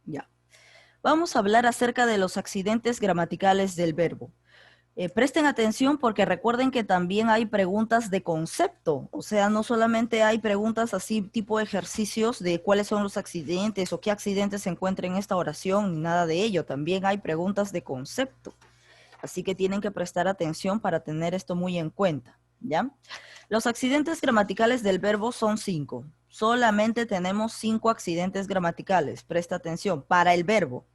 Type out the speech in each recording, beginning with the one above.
Ya. Vamos a hablar acerca de los accidentes gramaticales del verbo. Presten atención porque recuerden que también hay preguntas de concepto, o sea, no solamente hay preguntas así tipo ejercicios de cuáles son los accidentes o qué accidentes se encuentran en esta oración, ni nada de ello, también hay preguntas de concepto. Así que tienen que prestar atención para tener esto muy en cuenta, ¿ya? Los accidentes gramaticales del verbo son 5. Solamente tenemos 5 accidentes gramaticales, presta atención, para el verbo.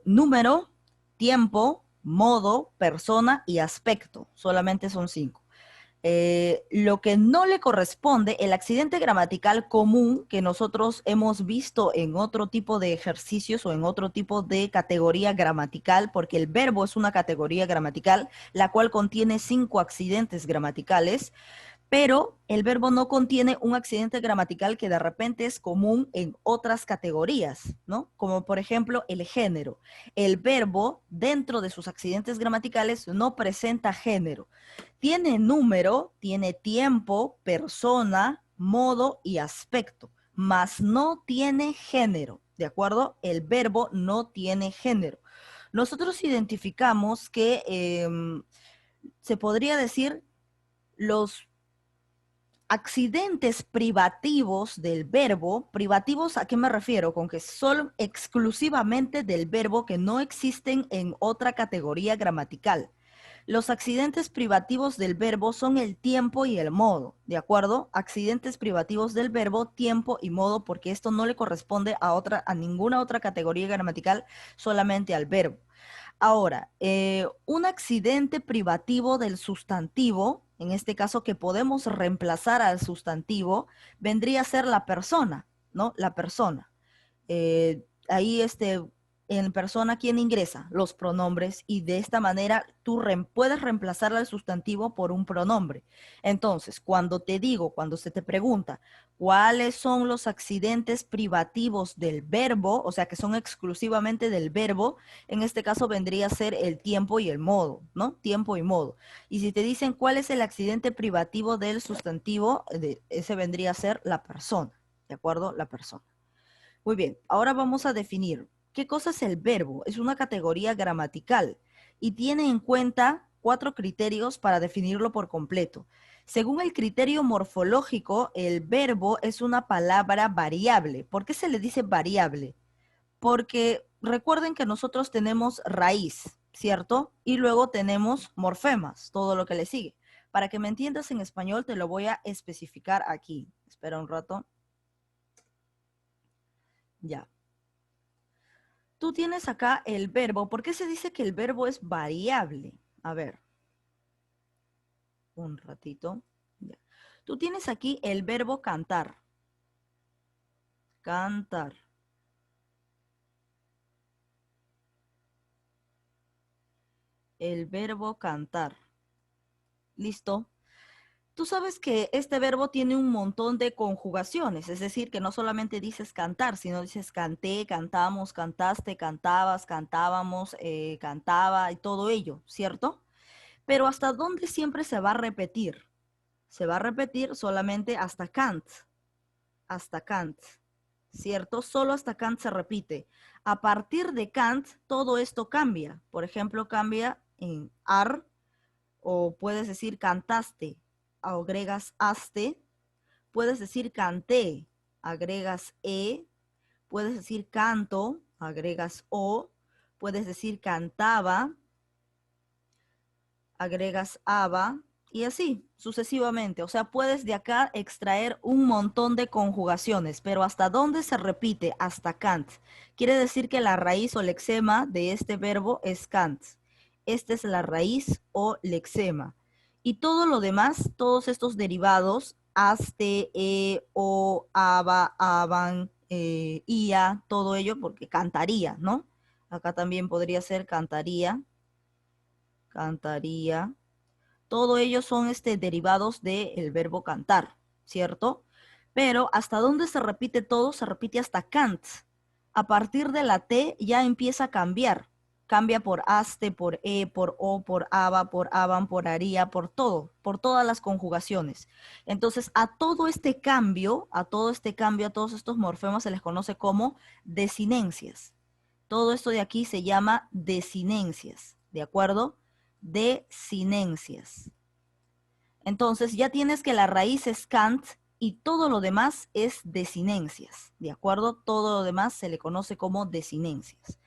Número, tiempo, modo, persona y aspecto. Solamente son 5. Lo que no le corresponde, el accidente gramatical común que nosotros hemos visto en otro tipo de ejercicios o en otro tipo de categoría gramatical, porque el verbo es una categoría gramatical, la cual contiene 5 accidentes gramaticales, pero el verbo no contiene un accidente gramatical que de repente es común en otras categorías, ¿no? Como por ejemplo el género. El verbo dentro de sus accidentes gramaticales no presenta género. Tiene número, tiene tiempo, persona, modo y aspecto, mas no tiene género, ¿de acuerdo? El verbo no tiene género. Nosotros identificamos que se podría decir los accidentes privativos del verbo. ¿Privativos a qué me refiero? Con que son exclusivamente del verbo, que no existen en otra categoría gramatical. Los accidentes privativos del verbo son el tiempo y el modo, ¿de acuerdo? Accidentes privativos del verbo, tiempo y modo, porque esto no le corresponde a ninguna otra categoría gramatical, solamente al verbo. Ahora, un accidente privativo del sustantivo, en este caso que podemos reemplazar al sustantivo, vendría a ser la persona, ¿no? La persona. Ahí en persona, ¿quién ingresa? Los pronombres, y de esta manera tú puedes reemplazar al sustantivo por un pronombre. Entonces, cuando se te pregunta cuáles son los accidentes privativos del verbo, o sea, que son exclusivamente del verbo, en este caso vendría a ser el tiempo y el modo, ¿no? Tiempo y modo. Y si te dicen cuál es el accidente privativo del sustantivo, ese vendría a ser la persona, ¿de acuerdo? La persona. Muy bien, ahora vamos a definir qué cosa es el verbo. Es una categoría gramatical y tiene en cuenta 4 criterios para definirlo por completo. Según el criterio morfológico, el verbo es una palabra variable. ¿Por qué se le dice variable? Porque recuerden que nosotros tenemos raíz, ¿cierto? Y luego tenemos morfemas, todo lo que le sigue. Para que me entiendas en español, te lo voy a especificar aquí. Espera un rato. Ya. Tú tienes acá el verbo. ¿Por qué se dice que el verbo es variable? A ver, un ratito. Ya. Tú tienes aquí el verbo cantar. Cantar. El verbo cantar. ¿Listo? Tú sabes que este verbo tiene un montón de conjugaciones, es decir, que no solamente dices cantar, sino dices canté, cantamos, cantaste, cantabas, cantábamos, cantaba y todo ello, ¿cierto? Pero ¿hasta dónde siempre se va a repetir? Se va a repetir solamente hasta Kant, ¿cierto? Solo hasta Kant se repite. A partir de Kant, todo esto cambia. Por ejemplo, cambia en ar, o puedes decir cantaste, agregas aste, puedes decir canté, agregas puedes decir canto, agregas o, puedes decir cantaba, agregas aba, y así sucesivamente. O sea, puedes de acá extraer un montón de conjugaciones, pero ¿hasta dónde se repite? Hasta Kant. Quiere decir que la raíz o lexema de este verbo es Kant. Esta es la raíz o lexema. Y todo lo demás, todos estos derivados, aste, o, aba, aban, ia, todo ello, porque cantaría, ¿no? Acá también podría ser cantaría, cantaría. Todo ellos son derivados del verbo cantar, ¿cierto? Pero ¿hasta dónde se repite todo? Se repite hasta Kant. A partir de la T ya empieza a cambiar. Cambia por aste, por por o, por aba, por aban, por aría, por todo, por todas las conjugaciones. Entonces, a todo este cambio, a todos estos morfemas se les conoce como desinencias. Todo esto de aquí se llama desinencias, ¿de acuerdo? Desinencias. Entonces, ya tienes que la raíz es Kant y todo lo demás es desinencias, ¿de acuerdo? Todo lo demás se le conoce como desinencias.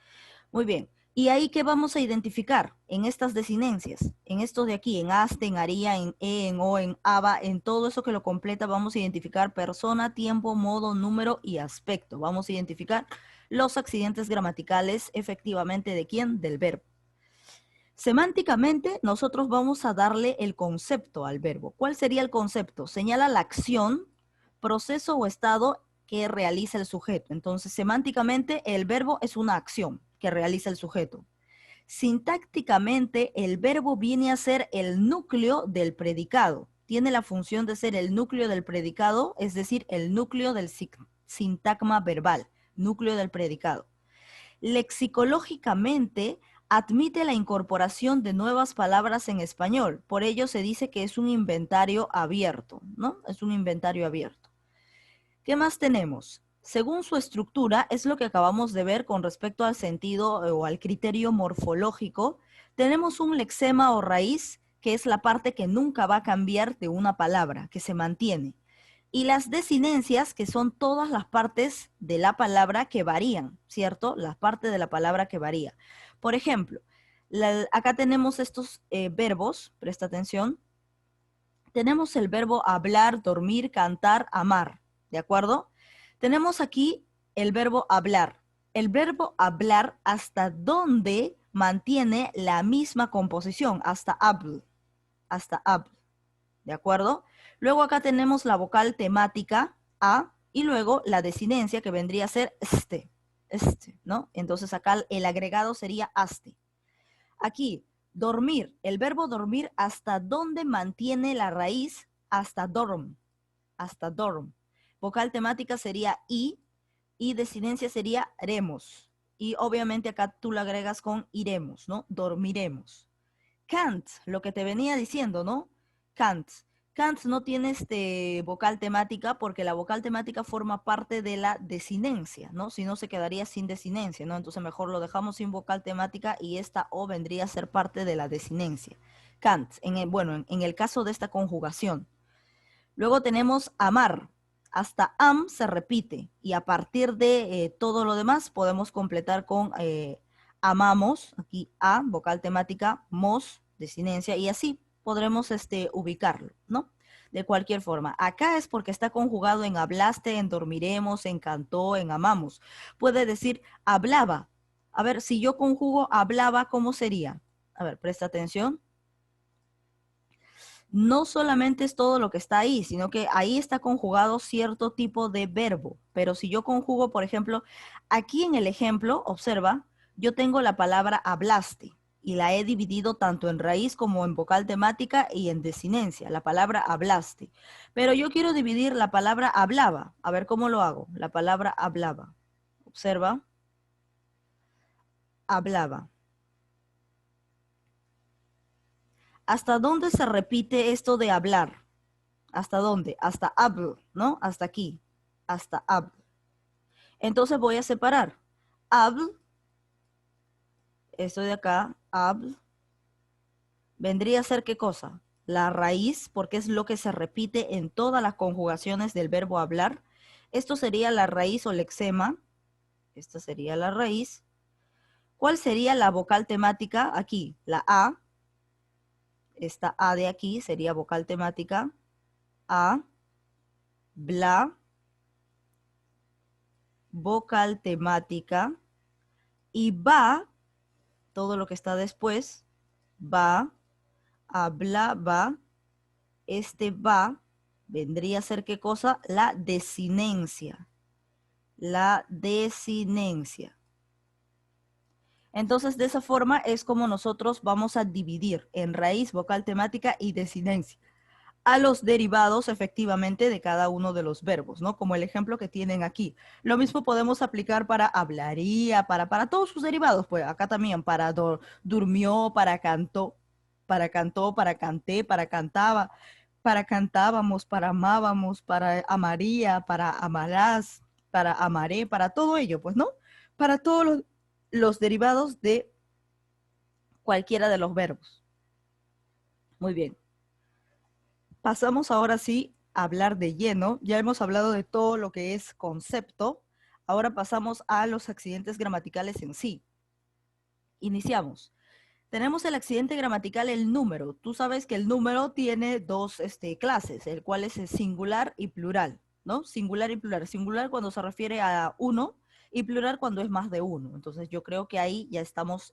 Muy bien. ¿Y ahí qué vamos a identificar? En estas desinencias, en estos de aquí, en aste, en aría, en en o, en aba, en todo eso que lo completa, vamos a identificar persona, tiempo, modo, número y aspecto. Vamos a identificar los accidentes gramaticales efectivamente de quién, del verbo. Semánticamente, nosotros vamos a darle el concepto al verbo. ¿Cuál sería el concepto? Señala la acción, proceso o estado que realiza el sujeto. Entonces, semánticamente, el verbo es una acción que realiza el sujeto. Sintácticamente, el verbo viene a ser el núcleo del predicado. Tiene la función de ser el núcleo del predicado, es decir, el núcleo del sintagma verbal, núcleo del predicado. Lexicológicamente, admite la incorporación de nuevas palabras en español. Por ello se dice que es un inventario abierto, ¿no? Es un inventario abierto. ¿Qué más tenemos? Según su estructura, es lo que acabamos de ver con respecto al sentido o al criterio morfológico. Tenemos un lexema o raíz, que es la parte que nunca va a cambiar de una palabra, que se mantiene. Y las desinencias, que son todas las partes de la palabra que varían, ¿cierto? Las partes de la palabra que varía. Por ejemplo, acá tenemos estos verbos, presta atención. Tenemos el verbo hablar, dormir, cantar, amar, ¿de acuerdo? Tenemos aquí el verbo hablar. El verbo hablar hasta dónde mantiene la misma composición, hasta habl, ¿de acuerdo? Luego acá tenemos la vocal temática a y luego la desinencia que vendría a ser ¿no? Entonces acá el agregado sería aste. Aquí, dormir, el verbo dormir, ¿hasta dónde mantiene la raíz? Hasta dorm, hasta dorm. Vocal temática sería y desinencia sería remos. Y obviamente acá tú lo agregas con iremos, ¿no? Dormiremos. Can't, lo que te venía diciendo, ¿no? Can't. Can't no tiene vocal temática porque la vocal temática forma parte de la desinencia, ¿no? Si no se quedaría sin desinencia, ¿no? Entonces mejor lo dejamos sin vocal temática y esta O vendría a ser parte de la desinencia. Can't, en el caso de esta conjugación. Luego tenemos amar. Hasta am se repite y a partir de todo lo demás podemos completar con amamos, aquí a, vocal temática, mos, desinencia, y así podremos ubicarlo, ¿no? De cualquier forma. Acá es porque está conjugado en hablaste, en dormiremos, en cantó, en amamos. Puede decir hablaba. A ver, si yo conjugo hablaba, ¿cómo sería? A ver, presta atención. No solamente es todo lo que está ahí, sino que ahí está conjugado cierto tipo de verbo. Pero si yo conjugo, por ejemplo, aquí en el ejemplo, observa, yo tengo la palabra hablaste y la he dividido tanto en raíz como en vocal temática y en desinencia, la palabra hablaste. Pero yo quiero dividir la palabra hablaba. A ver cómo lo hago. La palabra hablaba. Observa. Hablaba. ¿Hasta dónde se repite esto de hablar? ¿Hasta dónde? Hasta habl, ¿no? Hasta aquí. Hasta habl. Entonces voy a separar. Habl, esto de acá, habl, vendría a ser ¿qué cosa? La raíz, porque es lo que se repite en todas las conjugaciones del verbo hablar. Esto sería la raíz o lexema. Esta sería la raíz. ¿Cuál sería la vocal temática? Aquí, la A. Esta A de aquí sería vocal temática. A, bla, vocal temática. Y va, todo lo que está después, va, hablaba, va, vendría a ser ¿qué cosa? La desinencia. La desinencia. Entonces, de esa forma es como nosotros vamos a dividir en raíz, vocal temática y desinencia. a los derivados efectivamente de cada uno de los verbos, ¿no? Como el ejemplo que tienen aquí. Lo mismo podemos aplicar para hablaría, para todos sus derivados, pues acá también, para durmió, para cantó, para canté, para cantaba, para cantábamos, para amábamos, para amaría, para amarás, para amaré, para todo ello, pues, ¿no? Para todos los derivados de cualquiera de los verbos. Muy bien. Pasamos ahora sí a hablar de lleno. Ya hemos hablado de todo lo que es concepto. Ahora pasamos a los accidentes gramaticales en sí. Iniciamos. Tenemos el accidente gramatical, el número. Tú sabes que el número tiene dos clases, el cual es el singular y plural, ¿no? Singular y plural. Singular cuando se refiere a uno y plural cuando es más de uno. Entonces yo creo que ahí ya estamos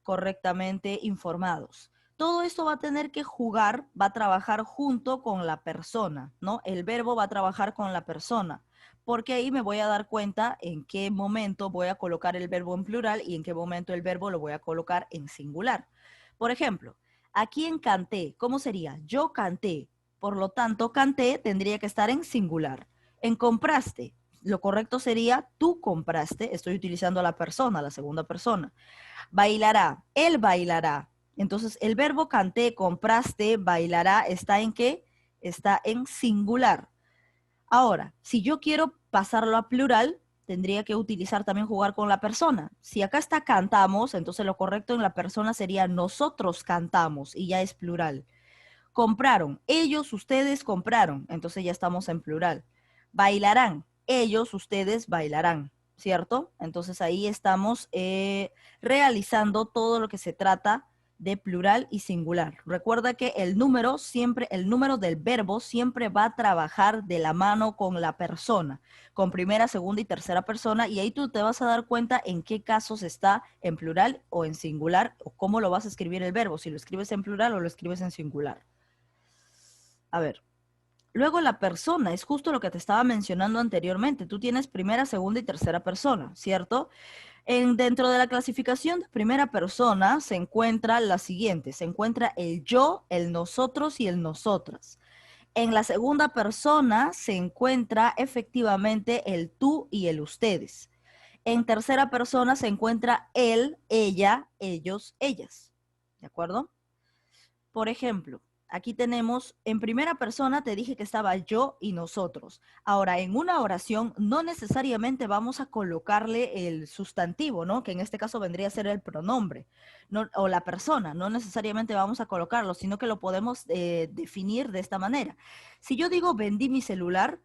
correctamente informados. Todo esto va a tener que jugar, va a trabajar junto con la persona, ¿no? El verbo va a trabajar con la persona, porque ahí me voy a dar cuenta en qué momento voy a colocar el verbo en plural y en qué momento el verbo lo voy a colocar en singular. Por ejemplo, aquí en canté, ¿cómo sería? Yo canté. Por lo tanto, canté tendría que estar en singular. En compraste, lo correcto sería tú compraste. Estoy utilizando a la persona, la segunda persona. Bailará, él bailará. Entonces, el verbo canté, compraste, bailará, ¿está en qué? Está en singular. Ahora, si yo quiero pasarlo a plural, tendría que utilizar también jugar con la persona. Si acá está cantamos, entonces lo correcto en la persona sería nosotros cantamos y ya es plural. Compraron, ellos, ustedes compraron, entonces ya estamos en plural. Bailarán, ellos, ustedes bailarán, ¿cierto? Entonces ahí estamos realizando todo lo que se trata de plural y singular. Recuerda que el número siempre, el número del verbo siempre va a trabajar de la mano con la persona, con primera, segunda y tercera persona, y ahí tú te vas a dar cuenta en qué casos está en plural o en singular, o cómo lo vas a escribir el verbo, si lo escribes en plural o lo escribes en singular. A ver, luego la persona es justo lo que te estaba mencionando anteriormente. Tú tienes primera, segunda y tercera persona, ¿cierto? Dentro de la clasificación de primera persona se encuentra la siguiente. Se encuentra el yo, el nosotros y el nosotras. En la segunda persona se encuentra efectivamente el tú y el ustedes. En tercera persona se encuentra él, ella, ellos, ellas. ¿De acuerdo? Por ejemplo, aquí tenemos, en primera persona te dije que estaba yo y nosotros. Ahora, en una oración no necesariamente vamos a colocarle el sustantivo, ¿no? Que en este caso vendría a ser el pronombre, no, o la persona. No necesariamente vamos a colocarlo, sino que lo podemos definir de esta manera. Si yo digo vendí mi celular,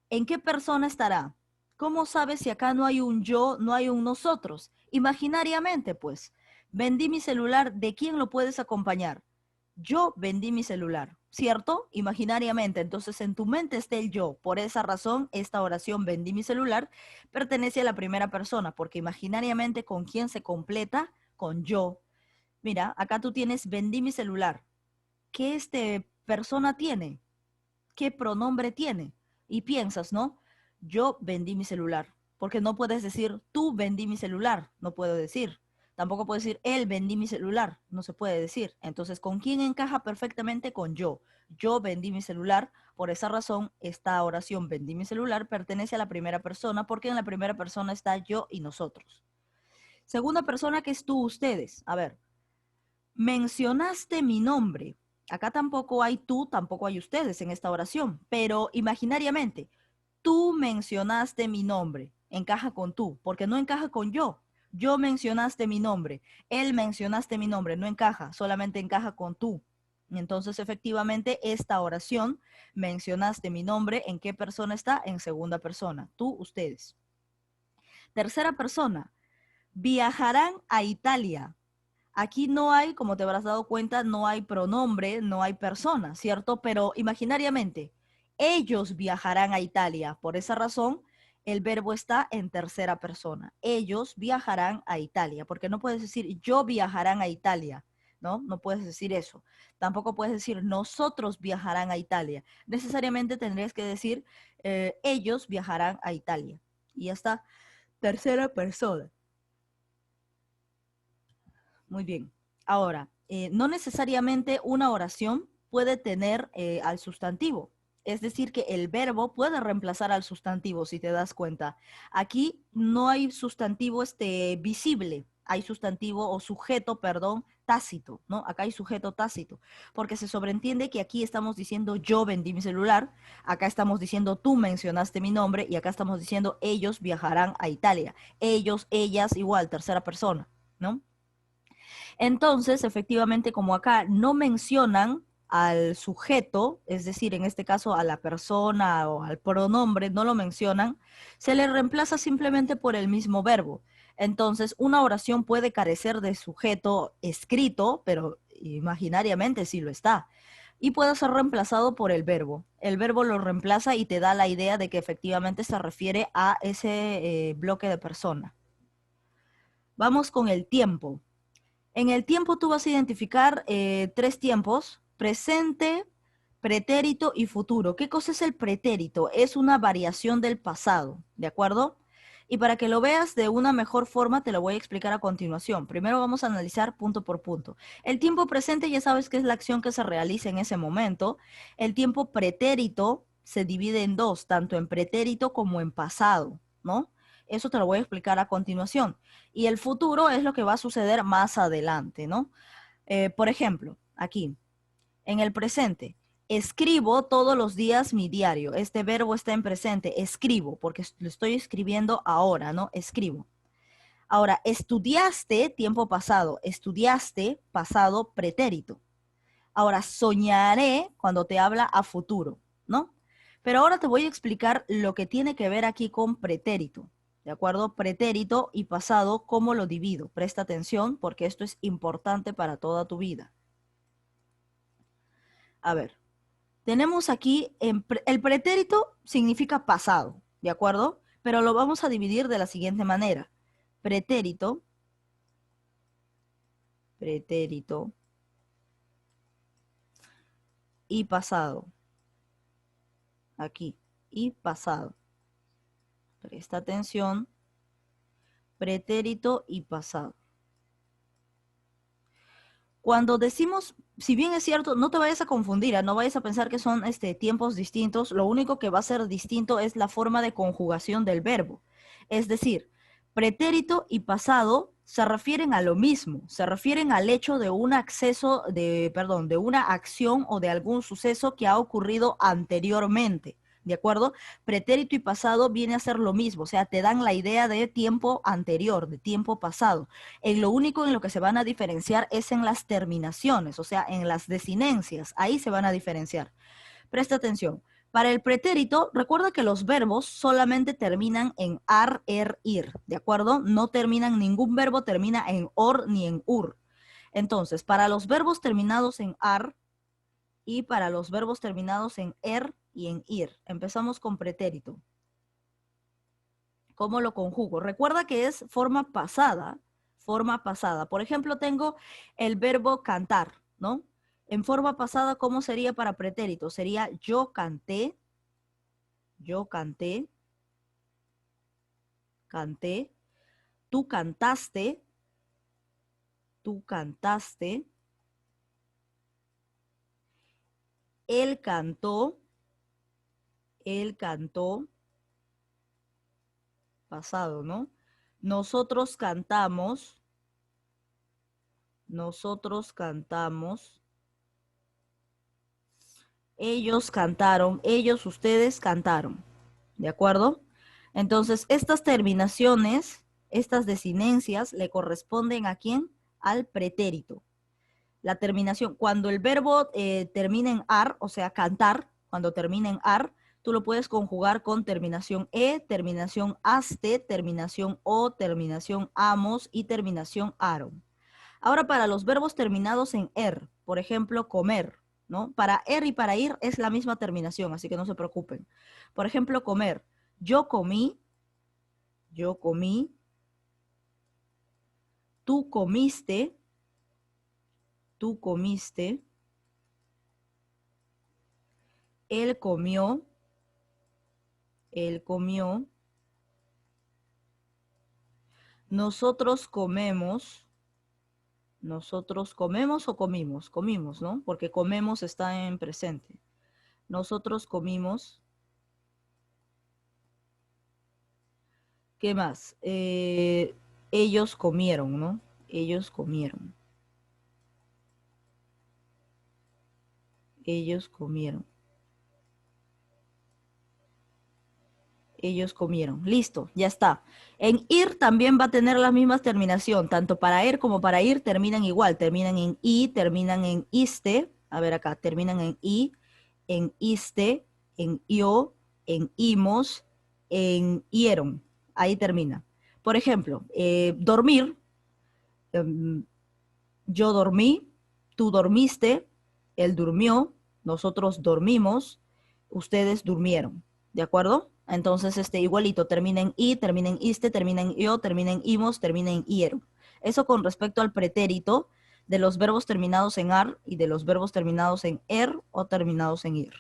¿en qué persona estará? ¿Cómo sabes si acá no hay un yo, no hay un nosotros? Imaginariamente, pues, vendí mi celular, ¿de quién lo puedes acompañar? Yo vendí mi celular, ¿cierto? Imaginariamente, entonces en tu mente está el yo. Por esa razón, esta oración vendí mi celular pertenece a la primera persona, porque imaginariamente con quién se completa, con yo. Mira, acá tú tienes vendí mi celular. ¿Qué persona tiene? ¿Qué pronombre tiene? Y piensas, ¿no? Yo vendí mi celular, porque no puedes decir tú vendí mi celular, no puedo decir. Tampoco puedo decir él vendí mi celular, no se puede decir. Entonces, ¿con quién encaja perfectamente? Con yo. Yo vendí mi celular, por esa razón, esta oración vendí mi celular pertenece a la primera persona, porque en la primera persona está yo y nosotros. Segunda persona que es tú, ustedes. A ver, mencionaste mi nombre. Acá tampoco hay tú, tampoco hay ustedes en esta oración, pero imaginariamente, tú mencionaste mi nombre. Encaja con tú, porque no encaja con yo. Yo mencionaste mi nombre, él mencionaste mi nombre, no encaja, solamente encaja con tú. Entonces, efectivamente, esta oración, mencionaste mi nombre, ¿en qué persona está? En segunda persona, tú, ustedes. Tercera persona, viajarán a Italia. Aquí no hay, como te habrás dado cuenta, no hay pronombre, no hay persona, ¿cierto? Pero imaginariamente, ellos viajarán a Italia. Por esa razón, el verbo está en tercera persona. Ellos viajarán a Italia, porque no puedes decir yo viajarán a Italia, ¿no? No puedes decir eso. Tampoco puedes decir nosotros viajarán a Italia. Necesariamente tendrías que decir ellos viajarán a Italia. Y ya está, tercera persona. Muy bien. Ahora, no necesariamente una oración puede tener al sustantivo. Es decir, que el verbo puede reemplazar al sustantivo, si te das cuenta. Aquí no hay sustantivo visible, hay sustantivo o sujeto, perdón, tácito, ¿no? Acá hay sujeto tácito, porque se sobreentiende que aquí estamos diciendo yo vendí mi celular, acá estamos diciendo tú mencionaste mi nombre y acá estamos diciendo ellos viajarán a Italia. Ellos, ellas, igual, tercera persona, ¿no? Entonces, efectivamente, como acá no mencionan al sujeto, es decir, en este caso a la persona o al pronombre, no lo mencionan, se le reemplaza simplemente por el mismo verbo. Entonces, una oración puede carecer de sujeto escrito, pero imaginariamente sí lo está. Y puede ser reemplazado por el verbo. El verbo lo reemplaza y te da la idea de que efectivamente se refiere a ese bloque de persona. Vamos con el tiempo. En el tiempo tú vas a identificar tres tiempos: presente, pretérito y futuro. ¿Qué cosa es el pretérito? Es una variación del pasado, ¿de acuerdo? Y para que lo veas de una mejor forma, te lo voy a explicar a continuación. Primero vamos a analizar punto por punto. El tiempo presente ya sabes que es la acción que se realiza en ese momento. El tiempo pretérito se divide en dos, tanto en pretérito como en pasado, ¿no? Eso te lo voy a explicar a continuación. Y el futuro es lo que va a suceder más adelante, ¿no? Por ejemplo, aquí, en el presente, escribo todos los días mi diario. Este verbo está en presente, escribo, porque lo estoy escribiendo ahora, ¿no? Escribo. Ahora, estudiaste, tiempo pasado, estudiaste, pasado, pretérito. Ahora, soñaré cuando te habla a futuro, ¿no? Pero ahora te voy a explicar lo que tiene que ver aquí con pretérito. ¿De acuerdo? Pretérito y pasado, ¿cómo lo divido? Presta atención porque esto es importante para toda tu vida. A ver, tenemos aquí, el pretérito significa pasado, ¿de acuerdo? Pero lo vamos a dividir de la siguiente manera. Pretérito, pretérito y pasado. Aquí, y pasado. Presta atención. Pretérito y pasado. Cuando decimos, si bien es cierto, no te vayas a confundir, no vayas a pensar que son tiempos distintos, lo único que va a ser distinto es la forma de conjugación del verbo. Es decir, pretérito y pasado se refieren a lo mismo, se refieren al hecho de un acceso, de una acción o de algún suceso que ha ocurrido anteriormente. ¿De acuerdo? Pretérito y pasado viene a ser lo mismo, o sea, te dan la idea de tiempo anterior, de tiempo pasado. En lo único en lo que se van a diferenciar es en las terminaciones, o sea, en las desinencias. Ahí se van a diferenciar. Presta atención. Para el pretérito, recuerda que los verbos solamente terminan en ar, er, ir, ¿de acuerdo? No terminan, ningún verbo termina en or ni en ur. Entonces, para los verbos terminados en ar y para los verbos terminados en er y en ir, empezamos con pretérito. ¿Cómo lo conjugo? Recuerda que es forma pasada, forma pasada. Por ejemplo, tengo el verbo cantar, ¿no? En forma pasada, ¿cómo sería para pretérito? Sería yo canté, canté, tú cantaste, tú cantaste, él cantó, pasado, ¿no? Nosotros cantamos, nosotros cantamos, ellos cantaron, ellos, ustedes cantaron. ¿De acuerdo? Entonces, estas terminaciones, estas desinencias, le corresponden ¿a quién? Al pretérito. La terminación, cuando el verbo termina en ar, o sea, cantar, cuando termina en ar, tú lo puedes conjugar con terminación e, terminación aste, terminación o, terminación amos y terminación aron. Ahora, para los verbos terminados en er, por ejemplo, comer, ¿no? Para er y para ir es la misma terminación, así que no se preocupen. Por ejemplo, comer. Yo comí, yo comí, tú comiste, tú comiste, él comió, él comió, nosotros comemos, Nosotros comemos o comimos. Comimos, ¿no? Porque comemos está en presente. Nosotros comimos. ¿Qué más? Ellos comieron, ¿no? Ellos comieron. Ellos comieron. Ellos comieron. Listo, ya está. En ir también va a tener la misma terminación. Tanto para er como para ir terminan igual. Terminan en i, terminan en iste. A ver acá, terminan en iste, en io, en imos, en ieron. Ahí termina. Por ejemplo, dormir. em, Yo dormí, tú dormiste, él durmió, nosotros dormimos, ustedes durmieron. ¿De acuerdo? Entonces, igualito, termina en i, termina en iste, termina en io, termina en imos, termina en ieron. Eso con respecto al pretérito de los verbos terminados en ar y de los verbos terminados en er o terminados en ir.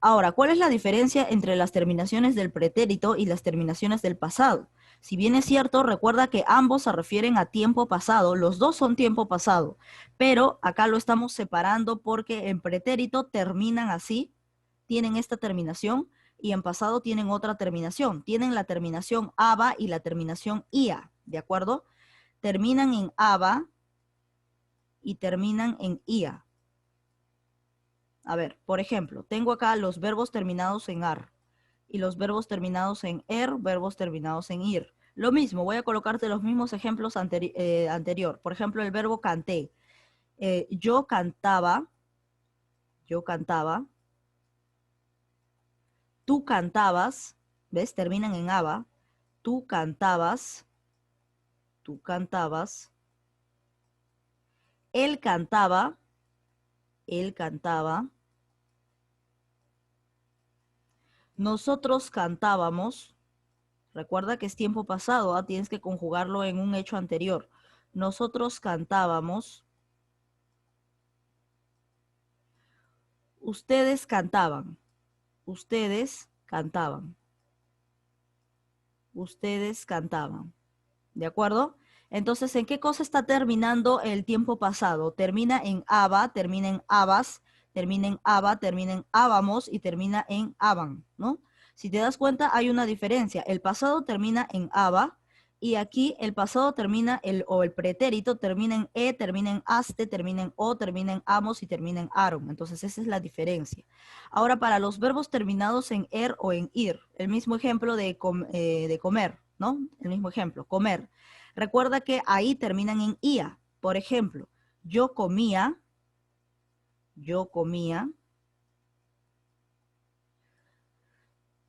Ahora, ¿cuál es la diferencia entre las terminaciones del pretérito y las terminaciones del pasado? Si bien es cierto, recuerda que ambos se refieren a tiempo pasado, los dos son tiempo pasado, pero acá lo estamos separando porque en pretérito terminan así, tienen esta terminación, y en pasado tienen otra terminación. Tienen la terminación aba y la terminación ia, ¿de acuerdo? Terminan en aba y terminan en ia. A ver, por ejemplo, tengo acá los verbos terminados en ar y los verbos terminados en er, verbos terminados en ir. Lo mismo, voy a colocarte los mismos ejemplos anterior. Por ejemplo, el verbo canté. Yo cantaba, yo cantaba. Tú cantabas, ¿ves? Terminan en aba. Tú cantabas, tú cantabas. Él cantaba, él cantaba. Nosotros cantábamos. Recuerda que es tiempo pasado, ¿ah? Tienes que conjugarlo en un hecho anterior. Nosotros cantábamos. Ustedes cantaban. Ustedes cantaban. Ustedes cantaban. ¿De acuerdo? Entonces, ¿en qué cosa está terminando el tiempo pasado? Termina en aba, termina en abas, termina en aba, termina en ábamos y termina en aban, ¿no? Si te das cuenta, hay una diferencia. El pasado termina en aba y aquí el pasado termina, o el pretérito termina en e, termina en aste, termina en o, termina en amos y termina en aron. Entonces, esa es la diferencia. Ahora, para los verbos terminados en er o en ir, el mismo ejemplo de comer, ¿no? El mismo ejemplo, comer. Recuerda que ahí terminan en ia. Por ejemplo, yo comía, yo comía.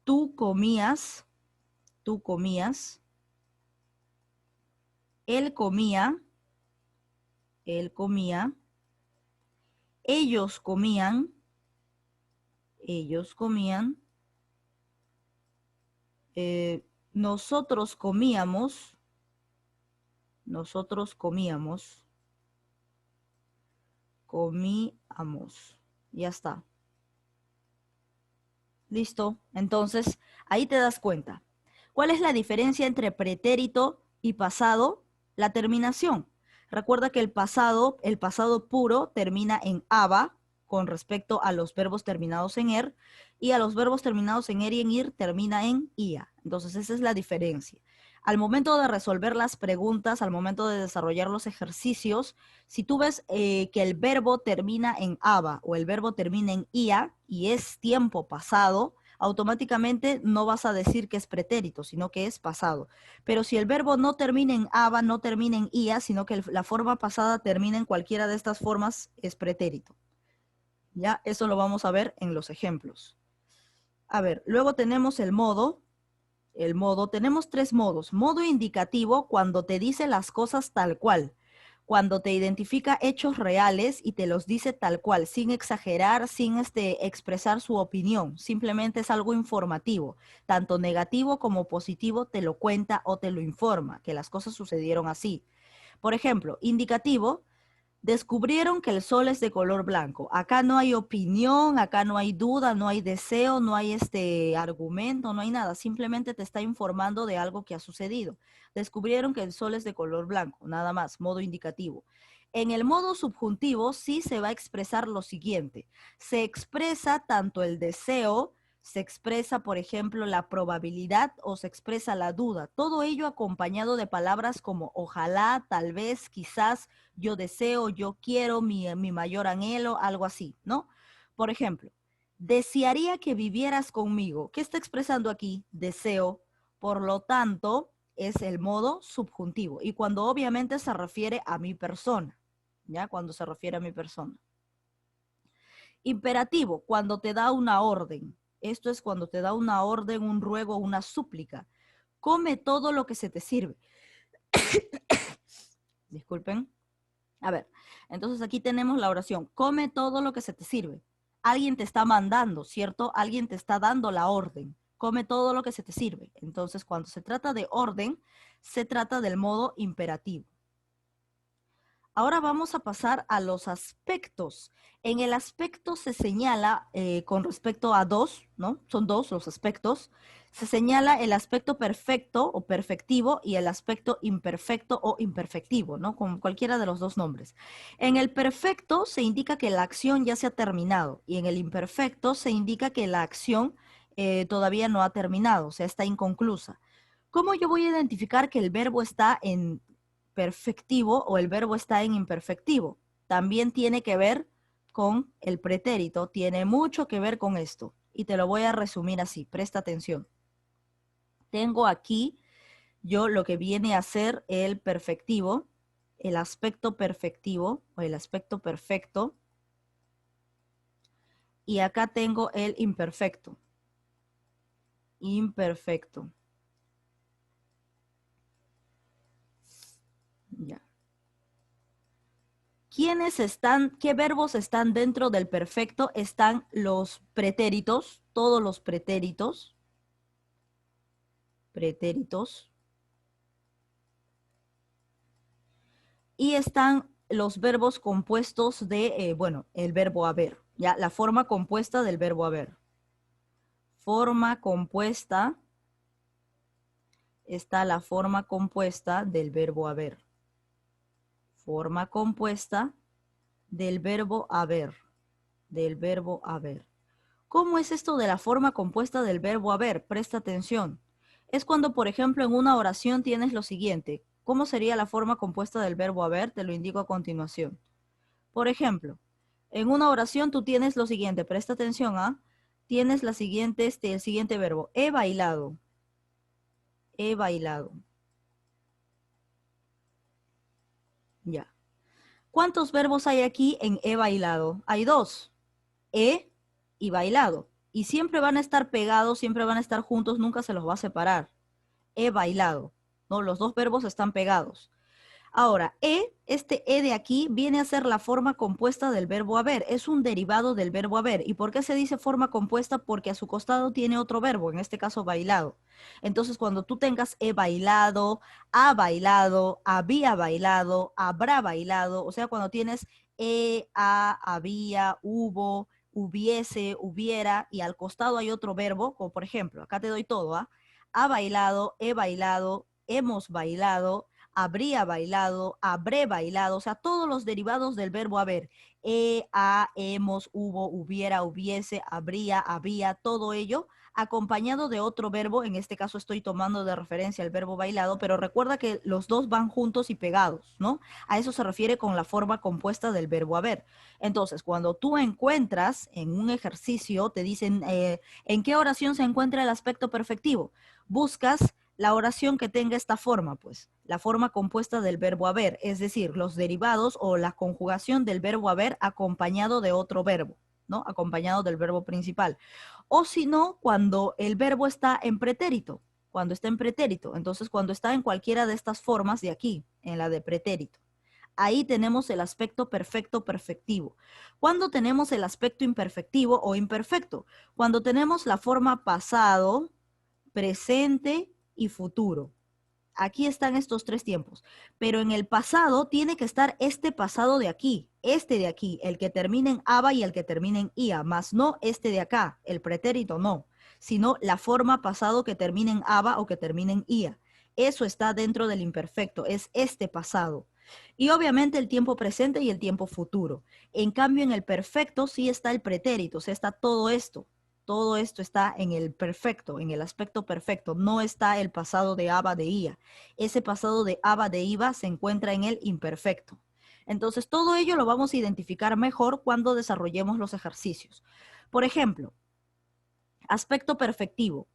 Tú comías, tú comías. Él comía, él comía. Ellos comían, ellos comían. Nosotros comíamos, nosotros comíamos. Comíamos. Ya está. Listo. Entonces, ahí te das cuenta. ¿Cuál es la diferencia entre pretérito y pasado? La terminación. Recuerda que el pasado puro termina en aba con respecto a los verbos terminados en er, y a los verbos terminados en er y en ir termina en ia. Entonces, esa es la diferencia. Al momento de resolver las preguntas, al momento de desarrollar los ejercicios, si tú ves que el verbo termina en aba o el verbo termina en ia y es tiempo pasado, automáticamente no vas a decir que es pretérito, sino que es pasado. Pero si el verbo no termina en aba, no termina en ia, sino que la forma pasada termina en cualquiera de estas formas, es pretérito. Ya, eso lo vamos a ver en los ejemplos. A ver, luego tenemos el modo. El modo, tenemos tres modos. Modo indicativo, cuando te dice las cosas tal cual, cuando te identifica hechos reales y te los dice tal cual, sin exagerar, sin expresar su opinión. Simplemente es algo informativo, tanto negativo como positivo, te lo cuenta o te lo informa, que las cosas sucedieron así. Por ejemplo, indicativo, Descubrieron que el sol es de color blanco. Acá no hay opinión, acá no hay duda, no hay deseo, no hay argumento, no hay nada. Simplemente te está informando de algo que ha sucedido. Descubrieron que el sol es de color blanco, nada más, modo indicativo. En el modo subjuntivo sí se va a expresar lo siguiente. Se expresa tanto el deseo, se expresa, por ejemplo, la probabilidad o se expresa la duda. Todo ello acompañado de palabras como ojalá, tal vez, quizás, yo deseo, yo quiero, mi mayor anhelo, algo así, ¿no? Por ejemplo, desearía que vivieras conmigo. ¿Qué está expresando aquí? Deseo. Por lo tanto, es el modo subjuntivo. Y cuando obviamente se refiere a mi persona, ¿ya? Cuando se refiere a mi persona. Imperativo, cuando te da una orden. Esto es cuando te da una orden, un ruego, una súplica. Come todo lo que se te sirve. Disculpen. A ver, entonces aquí tenemos la oración. Come todo lo que se te sirve. Alguien te está mandando, ¿cierto? Alguien te está dando la orden. Come todo lo que se te sirve. Entonces, cuando se trata de orden, se trata del modo imperativo. Ahora vamos a pasar a los aspectos. En el aspecto se señala con respecto a dos, ¿no? Son dos los aspectos. Se señala el aspecto perfecto o perfectivo y el aspecto imperfecto o imperfectivo, ¿no? Con cualquiera de los dos nombres. En el perfecto se indica que la acción ya se ha terminado y en el imperfecto se indica que la acción todavía no ha terminado, o sea, está inconclusa. ¿Cómo yo voy a identificar que el verbo está en perfectivo o el verbo está en imperfectivo? También tiene que ver con el pretérito, tiene mucho que ver con esto. Y te lo voy a resumir así, presta atención. Tengo aquí yo lo que viene a ser el perfectivo, el aspecto perfectivo o el aspecto perfecto. Y acá tengo el imperfecto. Imperfecto. Ya. ¿Quiénes están, qué verbos están dentro del perfecto? Están los pretéritos, todos los pretéritos. Pretéritos. Y están los verbos compuestos de, bueno, el verbo haber, ¿ya? La forma compuesta del verbo haber. Forma compuesta, está la forma compuesta del verbo haber. Forma compuesta del verbo haber. Del verbo haber. ¿Cómo es esto de la forma compuesta del verbo haber? Presta atención. Es cuando, por ejemplo, en una oración tienes lo siguiente. ¿Cómo sería la forma compuesta del verbo haber? Te lo indico a continuación. Por ejemplo, en una oración tú tienes lo siguiente. Presta atención, ¿ah? Tienes la siguiente, el siguiente verbo. He bailado. He bailado. Ya. ¿Cuántos verbos hay aquí en he bailado? Hay dos. He y bailado. Y siempre van a estar pegados, siempre van a estar juntos, nunca se los va a separar. He bailado, ¿no? Los dos verbos están pegados. Ahora, este de aquí viene a ser la forma compuesta del verbo haber, es un derivado del verbo haber. ¿Y por qué se dice forma compuesta? Porque a su costado tiene otro verbo, en este caso bailado. Entonces, cuando tú tengas he bailado, ha bailado, había bailado, habrá bailado, o sea, cuando tienes había, hubo, hubiese, hubiera, y al costado hay otro verbo, como por ejemplo, acá te doy todo, ¿ah? Ha bailado, he bailado, hemos bailado, habría bailado, habré bailado, o sea, todos los derivados del verbo haber, hemos, hubo, hubiera, hubiese, habría, había, todo ello acompañado de otro verbo, en este caso estoy tomando de referencia el verbo bailado, pero recuerda que los dos van juntos y pegados, ¿no? A eso se refiere con la forma compuesta del verbo haber. Entonces, cuando tú encuentras en un ejercicio, te dicen, ¿en qué oración se encuentra el aspecto perfectivo? Buscas la oración que tenga esta forma, pues, la forma compuesta del verbo haber, es decir, los derivados o la conjugación del verbo haber acompañado de otro verbo, ¿no? Acompañado del verbo principal. O si no, cuando el verbo está en pretérito, cuando está en pretérito, entonces cuando está en cualquiera de estas formas de aquí, en la de pretérito. Ahí tenemos el aspecto perfecto perfectivo. ¿Cuándo tenemos el aspecto imperfectivo o imperfecto? Cuando tenemos la forma pasado, presente y futuro. aquí están estos tres tiempos, pero en el pasado tiene que estar este pasado de aquí, el que termina en aba y el que termina en ia, más no este de acá, el pretérito no, sino la forma pasado que termina en aba o que termina en ia. Eso está dentro del imperfecto, es este pasado. Y obviamente el tiempo presente y el tiempo futuro. En cambio, en el perfecto sí está el pretérito, o sea, está todo esto. Todo esto está en el perfecto, en el aspecto perfecto. No está el pasado de aba de ia. Ese pasado de aba de iba se encuentra en el imperfecto. Entonces, todo ello lo vamos a identificar mejor cuando desarrollemos los ejercicios. Por ejemplo, aspecto perfectivo.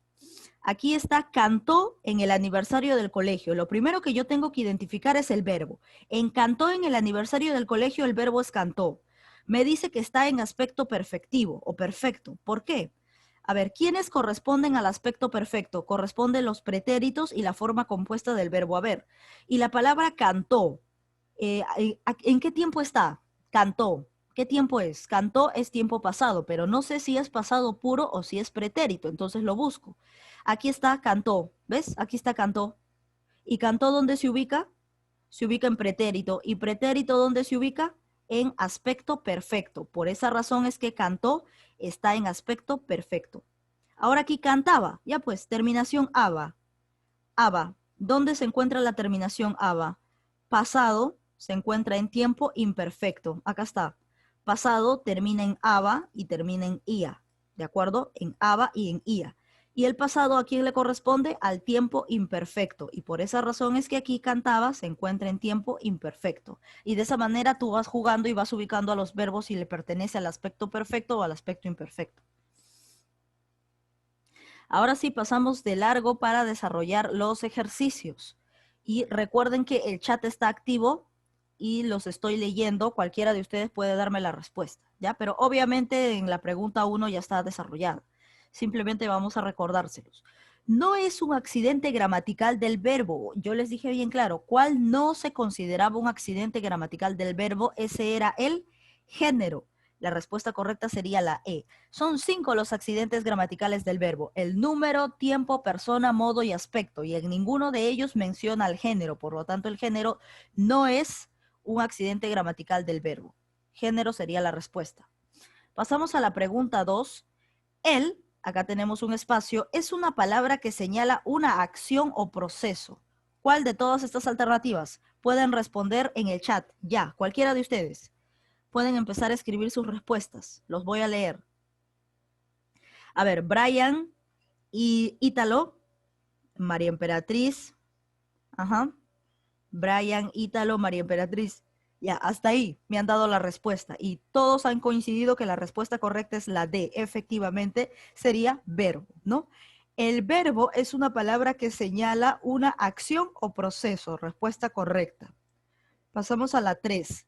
Aquí está cantó en el aniversario del colegio. Lo primero que yo tengo que identificar es el verbo. En cantó en el aniversario del colegio, el verbo es cantó. Me dice que está en aspecto perfectivo o perfecto. ¿Por qué? A ver, ¿quiénes corresponden al aspecto perfecto? Corresponden los pretéritos y la forma compuesta del verbo haber. Y la palabra cantó, ¿en qué tiempo está? Cantó. ¿Qué tiempo es? Cantó es tiempo pasado, pero no sé si es pasado puro o si es pretérito, entonces lo busco. Aquí está cantó, ¿ves? Aquí está cantó. ¿Y cantó dónde se ubica? Se ubica en pretérito. ¿Y pretérito dónde se ubica? En aspecto perfecto. Por esa razón es que cantó está en aspecto perfecto. Ahora aquí cantaba. Ya pues, terminación aba. Aba. ¿Dónde se encuentra la terminación aba? Pasado se encuentra en tiempo imperfecto. Acá está. Pasado termina en aba y termina en ia. ¿De acuerdo? En aba y en ia. Y el pasado a quién le corresponde? Al tiempo imperfecto. Y por esa razón es que aquí cantaba se encuentra en tiempo imperfecto. Y de esa manera tú vas jugando y vas ubicando a los verbos si le pertenece al aspecto perfecto o al aspecto imperfecto. Ahora sí pasamos de largo para desarrollar los ejercicios. Y recuerden que el chat está activo y los estoy leyendo. Cualquiera de ustedes puede darme la respuesta, ¿ya? Pero obviamente en la pregunta 1 ya está desarrollada. Simplemente vamos a recordárselos. No es un accidente gramatical del verbo. Yo les dije bien claro, ¿cuál no se consideraba un accidente gramatical del verbo? Ese era el género. La respuesta correcta sería la E. Son 5 los accidentes gramaticales del verbo: el número, tiempo, persona, modo y aspecto, y en ninguno de ellos menciona el género. Por lo tanto, el género no es un accidente gramatical del verbo. Género sería la respuesta. Pasamos a la pregunta 2. El, acá tenemos un espacio, es una palabra que señala una acción o proceso. ¿Cuál de todas estas alternativas? Pueden responder en el chat, ya, cualquiera de ustedes. Pueden empezar a escribir sus respuestas. Los voy a leer. A ver, Brian y Ítalo, María Emperatriz, ajá, Brian, Ítalo, María Emperatriz. Ya, hasta ahí me han dado la respuesta y todos han coincidido que la respuesta correcta es la D. Efectivamente, sería verbo, ¿no? El verbo es una palabra que señala una acción o proceso. Respuesta correcta. Pasamos a la 3.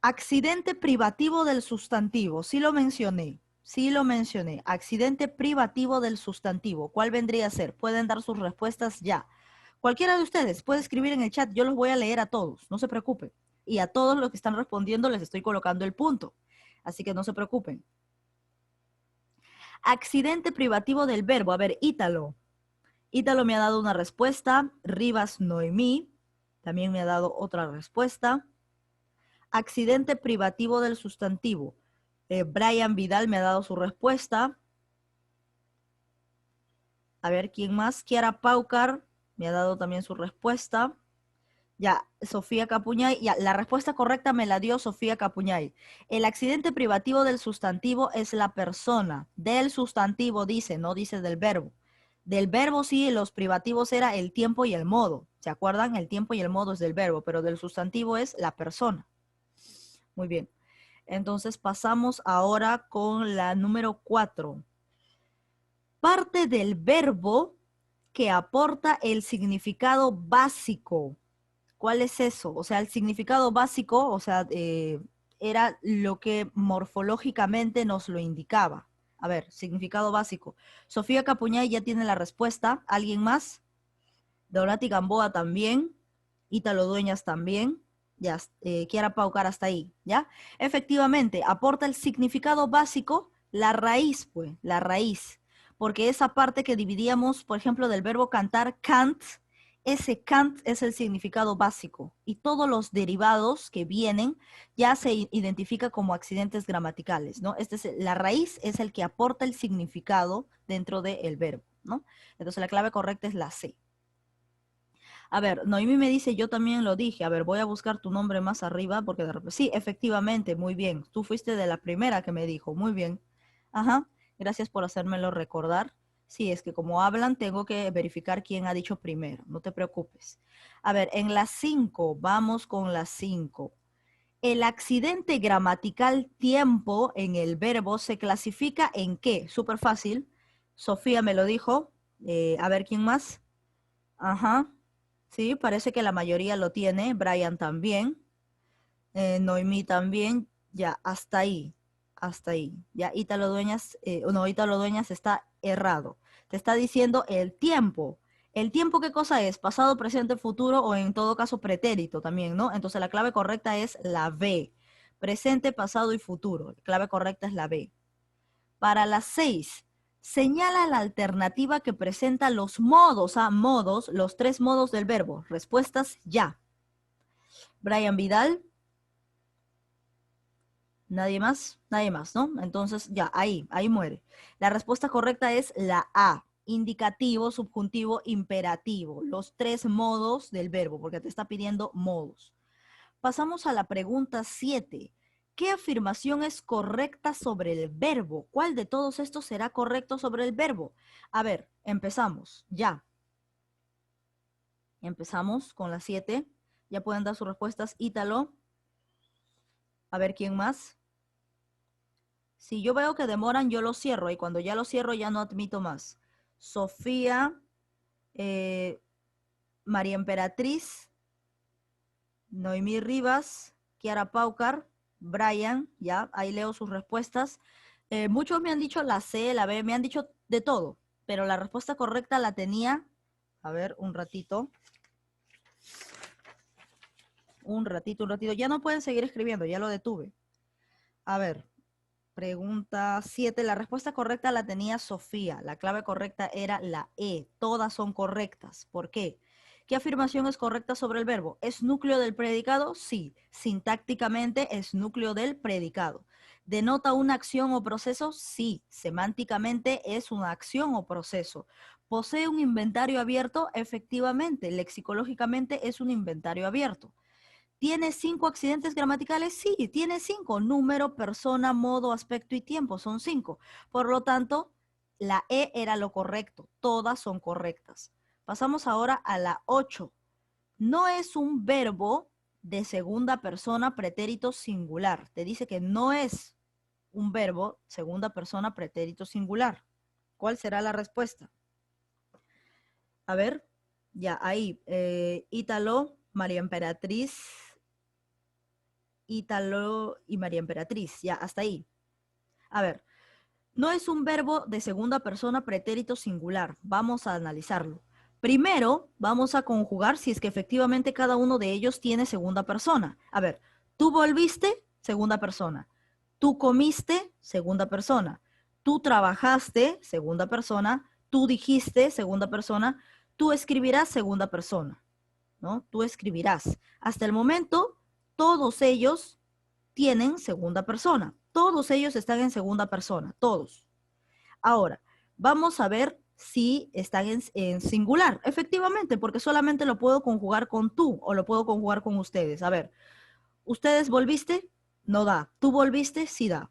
Accidente privativo del sustantivo. Sí lo mencioné. Sí lo mencioné. Accidente privativo del sustantivo. ¿Cuál vendría a ser? Pueden dar sus respuestas ya. Cualquiera de ustedes puede escribir en el chat. Yo los voy a leer a todos. No se preocupen. Y a todos los que están respondiendo les estoy colocando el punto. Así que no se preocupen. Accidente privativo del verbo. A ver, Ítalo. Ítalo me ha dado una respuesta. Rivas Noemí también me ha dado otra respuesta. Accidente privativo del sustantivo. Brian Vidal me ha dado su respuesta. A ver, ¿quién más? Kiara Paucar me ha dado también su respuesta. Ya, Sofía Capuñay. Ya, la respuesta correcta me la dio Sofía Capuñay. El accidente privativo del sustantivo es la persona. Del sustantivo dice, no dice del verbo. Del verbo sí, los privativos era el tiempo y el modo. ¿Se acuerdan? El tiempo y el modo es del verbo, pero del sustantivo es la persona. Muy bien. Entonces pasamos ahora con la número 4. Parte del verbo que aporta el significado básico. ¿Cuál es eso? O sea, el significado básico, o sea, era lo que morfológicamente nos lo indicaba. A ver, significado básico. Sofía Capuñay ya tiene la respuesta. ¿Alguien más? Donati Gamboa también. Ítalo Dueñas también. Ya, Kiara Paucar hasta ahí, ¿ya? Efectivamente, aporta el significado básico, la raíz, pues, la raíz. Porque esa parte que dividíamos, por ejemplo, del verbo cantar, cant, ese can't es el significado básico y todos los derivados que vienen ya se identifica como accidentes gramaticales, ¿no? La raíz es el que aporta el significado dentro del verbo, ¿no? Entonces la clave correcta es la C. A ver, Noemí me dice, yo también lo dije. A ver, voy a buscar tu nombre más arriba porque de repente... Sí, efectivamente, muy bien. Tú fuiste de la primera que me dijo. Muy bien. Ajá, gracias por hacérmelo recordar. Sí, es que como hablan, tengo que verificar quién ha dicho primero. No te preocupes. A ver, en las 5, vamos con las 5. El accidente gramatical tiempo en el verbo se clasifica en qué? Súper fácil. Sofía me lo dijo. A ver, ¿quién más? Ajá. Sí, parece que la mayoría lo tiene. Brian también. Noemí también. Ya, hasta ahí. Hasta ahí. Ya, Ítalo Dueñas, no, Ítalo Dueñas está errado. Te está diciendo el tiempo. ¿El tiempo qué cosa es? ¿Pasado, presente, futuro o en todo caso pretérito también, ¿no? Entonces la clave correcta es la B. Presente, pasado y futuro. La clave correcta es la B. Para las 6, señala la alternativa que presenta los modos, modos, los 3 modos del verbo. Respuestas ya. Brian Vidal. Nadie más, ¿no? Entonces ya, ahí muere. La respuesta correcta es la A. Indicativo, subjuntivo, imperativo. Los 3 modos del verbo, porque te está pidiendo modos. Pasamos a la pregunta 7. ¿Qué afirmación es correcta sobre el verbo? ¿Cuál de todos estos será correcto sobre el verbo? A ver, empezamos, ya. Empezamos con las 7. Ya pueden dar sus respuestas. Ítalo. A ver, ¿quién más? Si yo veo que demoran, yo lo cierro. Y cuando ya lo cierro, ya no admito más. Sofía, María Emperatriz, Noemí Rivas, Kiara Paucar, Brian, ya, ahí leo sus respuestas. Muchos me han dicho la C, la B, me han dicho de todo, pero la respuesta correcta la tenía, a ver, un ratito, ya no pueden seguir escribiendo, ya lo detuve. A ver, pregunta 7, la respuesta correcta la tenía Sofía, la clave correcta era la E, todas son correctas. ¿Por qué? ¿Qué afirmación es correcta sobre el verbo? ¿Es núcleo del predicado? Sí. Sintácticamente es núcleo del predicado. ¿Denota una acción o proceso? Sí. Semánticamente es una acción o proceso. ¿Posee un inventario abierto? Efectivamente. Lexicológicamente es un inventario abierto. ¿Tiene 5 accidentes gramaticales? Sí, tiene 5. Número, persona, modo, aspecto y tiempo. Son 5. Por lo tanto, la E era lo correcto. Todas son correctas. Pasamos ahora a la 8. No es un verbo de segunda persona pretérito singular. Te dice que no es un verbo segunda persona pretérito singular. ¿Cuál será la respuesta? A ver, ya ahí. Ítalo, María Emperatriz, Ítalo y María Emperatriz. Ya, hasta ahí. A ver, no es un verbo de segunda persona pretérito singular. Vamos a analizarlo. Primero, vamos a conjugar si es que efectivamente cada uno de ellos tiene segunda persona. A ver, tú volviste, segunda persona. Tú comiste, segunda persona. Tú trabajaste, segunda persona. Tú dijiste, segunda persona. Tú escribirás, segunda persona, ¿no? Tú escribirás. Hasta el momento, todos ellos tienen segunda persona. Todos ellos están en segunda persona, todos. Ahora, vamos a ver si están en singular. Efectivamente, porque solamente lo puedo conjugar con tú o lo puedo conjugar con ustedes. A ver, ¿ustedes volviste? No da. ¿Tú volviste? Sí da.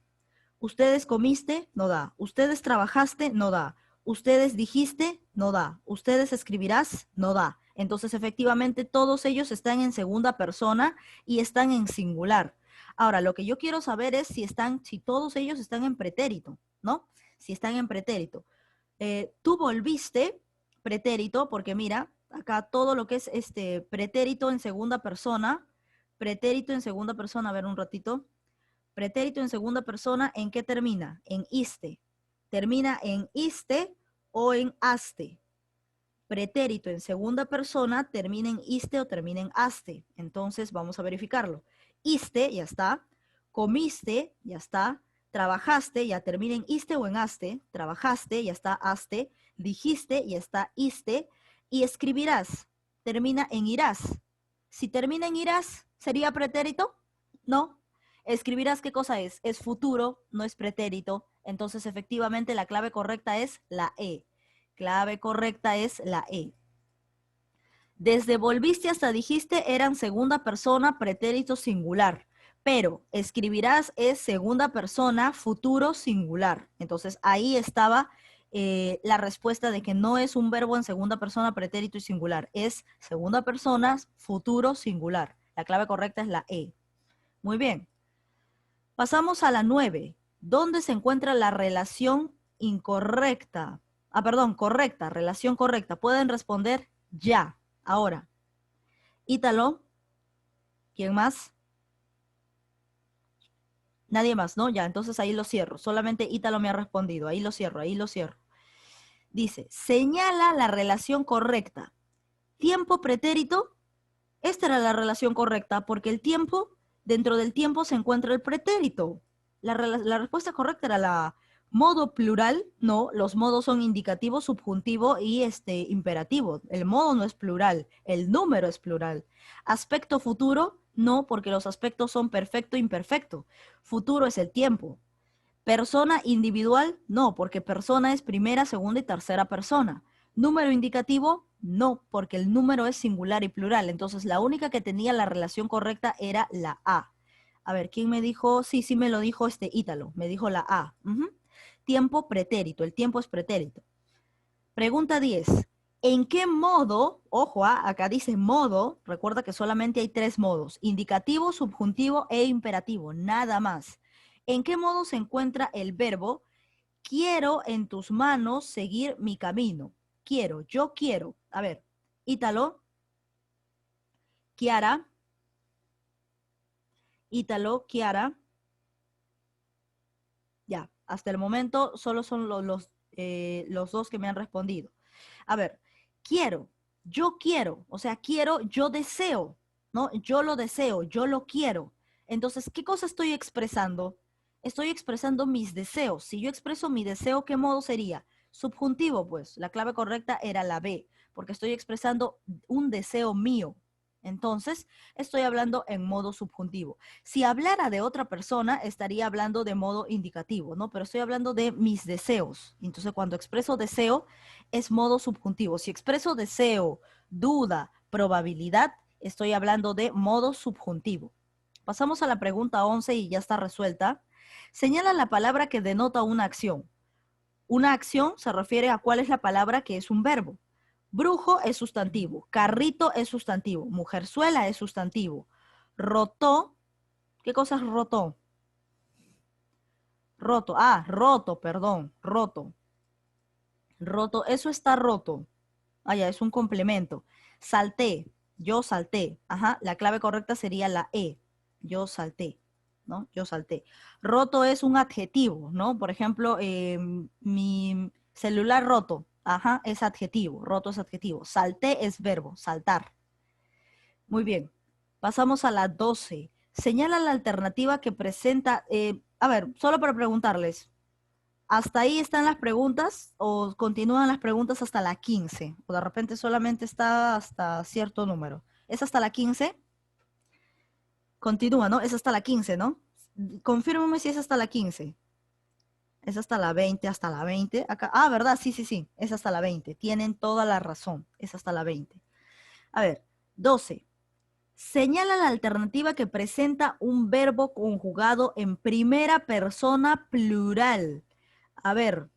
¿Ustedes comiste? No da. ¿Ustedes trabajaste? No da. ¿Ustedes dijiste? No da. ¿Ustedes escribirás? No da. Entonces, efectivamente, todos ellos están en segunda persona y están en singular. Ahora, lo que yo quiero saber es si todos ellos están en pretérito, ¿no? Si están en pretérito. Tú volviste, pretérito, porque mira, acá todo lo que es pretérito en segunda persona, a ver un ratito. Pretérito en segunda persona, ¿en qué termina? En iste. Termina en iste o en aste. Pretérito en segunda persona termina en iste o termina en aste. Entonces vamos a verificarlo. Iste, ya está. Comiste, ya está. Trabajaste, ya termina en iste o en aste. Trabajaste, ya está aste. Dijiste, ya está iste. Y escribirás. termina en irás. Si termina en irás, ¿sería pretérito? No. Escribirás, ¿qué cosa es? Es futuro, no es pretérito. Entonces, efectivamente, la clave correcta es la E. Clave correcta es la E. Desde volviste hasta dijiste eran segunda persona, pretérito singular. Pero escribirás es segunda persona, futuro singular. Entonces, ahí estaba la respuesta de que no es un verbo en segunda persona, pretérito y singular. Es segunda persona, futuro singular. La clave correcta es la E. Muy bien. Pasamos a la 9. ¿Dónde se encuentra la relación incorrecta? Perdón, correcta, relación correcta. Pueden responder ya, ahora. Ítalo, ¿quién más? Nadie más, ¿no? Ya, entonces ahí lo cierro. Solamente Ítalo me ha respondido. Ahí lo cierro, ahí lo cierro. Dice, señala la relación correcta. Tiempo pretérito. Esta era la relación correcta porque el tiempo, dentro del tiempo se encuentra el pretérito. La respuesta correcta era la modo plural. No, los modos son indicativo, subjuntivo y imperativo. El modo no es plural, el número es plural. Aspecto futuro, no, porque los aspectos son perfecto e imperfecto. Futuro es el tiempo. Persona individual, no, porque persona es primera, segunda y tercera persona. Número indicativo, no, porque el número es singular y plural. Entonces, la única que tenía la relación correcta era la A. A ver, ¿quién me dijo? Sí, sí me lo dijo Ítalo. Me dijo la A. Tiempo pretérito. El tiempo es pretérito. Pregunta 10. ¿En qué modo, ojo, acá dice modo, recuerda que solamente hay 3 modos, indicativo, subjuntivo e imperativo, nada más. ¿En qué modo se encuentra el verbo quiero en tus manos seguir mi camino? Quiero, yo quiero. A ver, Ítalo, Kiara, Ítalo, Kiara. Ya, hasta el momento solo son los dos que me han respondido. A ver, quiero, yo quiero, o sea, quiero, yo deseo, ¿no? Yo lo deseo, yo lo quiero. Entonces, ¿qué cosa estoy expresando? Estoy expresando mis deseos. Si yo expreso mi deseo, ¿qué modo sería? Subjuntivo, pues. La clave correcta era la B, porque estoy expresando un deseo mío. Entonces, estoy hablando en modo subjuntivo. Si hablara de otra persona, estaría hablando de modo indicativo, ¿no? Pero estoy hablando de mis deseos. Entonces, cuando expreso deseo, es modo subjuntivo. Si expreso deseo, duda, probabilidad, estoy hablando de modo subjuntivo. Pasamos a la pregunta 11 y ya está resuelta. Señala la palabra que denota una acción. Una acción se refiere a cuál es la palabra que es un verbo. Brujo es sustantivo, carrito es sustantivo, mujerzuela es sustantivo. Rotó, ¿qué cosa es rotó? Roto, roto, perdón, roto. Roto, eso está roto. Ya, es un complemento. Salté, yo salté. La clave correcta sería la E. Yo salté, ¿no? Yo salté. Roto es un adjetivo, ¿no? Por ejemplo, mi celular roto. Es adjetivo. Roto es adjetivo. Salté es verbo, saltar. Muy bien. Pasamos a la 12. Señala la alternativa que presenta. A ver, solo para preguntarles. ¿Hasta ahí están las preguntas o continúan las preguntas hasta la 15? O de repente solamente está hasta cierto número. ¿Es hasta la 15? Continúa, ¿no? Es hasta la 15, ¿no? Confírmame si es hasta la 15. Es hasta la 20, hasta la 20. Acá, ¿verdad? Sí, sí, sí. Es hasta la 20. Tienen toda la razón. Es hasta la 20. A ver, 12. Señala la alternativa que presenta un verbo conjugado en primera persona plural. A ver,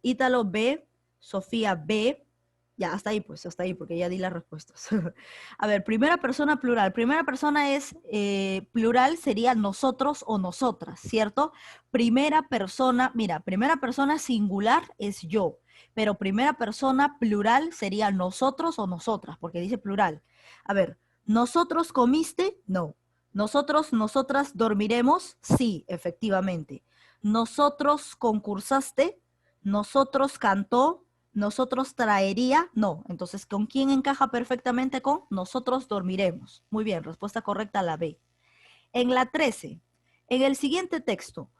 Ítalo B, Sofía B. Ya, hasta ahí, pues, hasta ahí, porque ya di las respuestas. A ver, primera persona plural. Primera persona es plural, sería nosotros o nosotras, ¿cierto? Primera persona, mira, primera persona singular es yo, pero primera persona plural sería nosotros o nosotras, porque dice plural. A ver, ¿nosotros comiste? No. ¿Nosotros, nosotras dormiremos? Sí, efectivamente. ¿Nosotros concursaste? ¿Nosotros cantó? ¿Nosotros traería? No. Entonces, ¿con quién encaja perfectamente con? Nosotros dormiremos. Muy bien, respuesta correcta la B. En la 13, en el siguiente texto,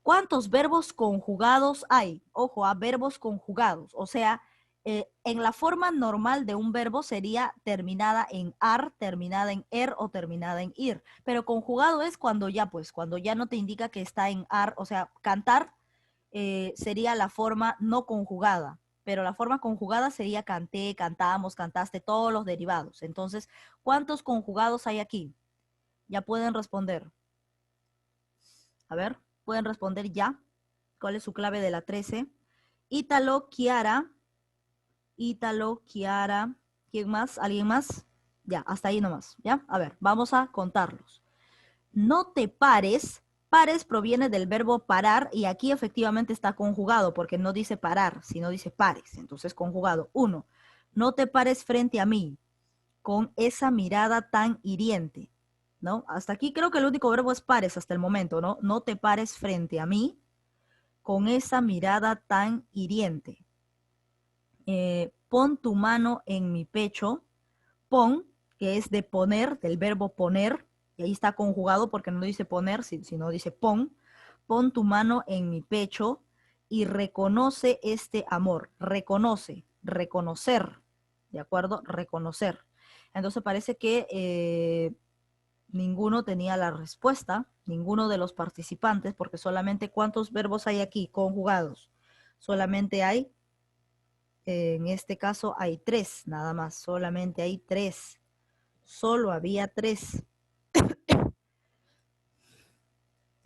¿cuántos verbos conjugados hay? Ojo, a verbos conjugados. O sea, En la forma normal de un verbo sería terminada en ar, terminada en er o terminada en ir. Pero conjugado es cuando ya, pues, cuando ya no te indica que está en ar, o sea, cantar sería la forma no conjugada. Pero la forma conjugada sería canté, cantamos, cantaste, todos los derivados. Entonces, ¿cuántos conjugados hay aquí? Ya pueden responder. A ver, pueden responder ya. ¿Cuál es su clave de la 13? Ítalo, Kiara. Ítalo, Kiara. ¿Quién más? ¿Alguien más? Ya, hasta ahí nomás. ¿Ya? A ver, vamos a contarlos. No te pares. Pares proviene del verbo parar y aquí efectivamente está conjugado porque no dice parar, sino dice pares. Entonces conjugado. 1. No te pares frente a mí con esa mirada tan hiriente, ¿no? Hasta aquí creo que el único verbo es pares hasta el momento, ¿no? No te pares frente a mí con esa mirada tan hiriente. Pon tu mano en mi pecho. Pon, que es de poner, del verbo poner, y ahí está conjugado porque no dice poner, sino dice pon. Pon tu mano en mi pecho y reconoce este amor. Reconoce, reconocer, ¿de acuerdo? Reconocer. Entonces parece que ninguno tenía la respuesta, ninguno de los participantes, porque solamente ¿cuántos verbos hay aquí conjugados? Solamente hay, en este caso hay 3, nada más, solamente hay 3. Solo había 3.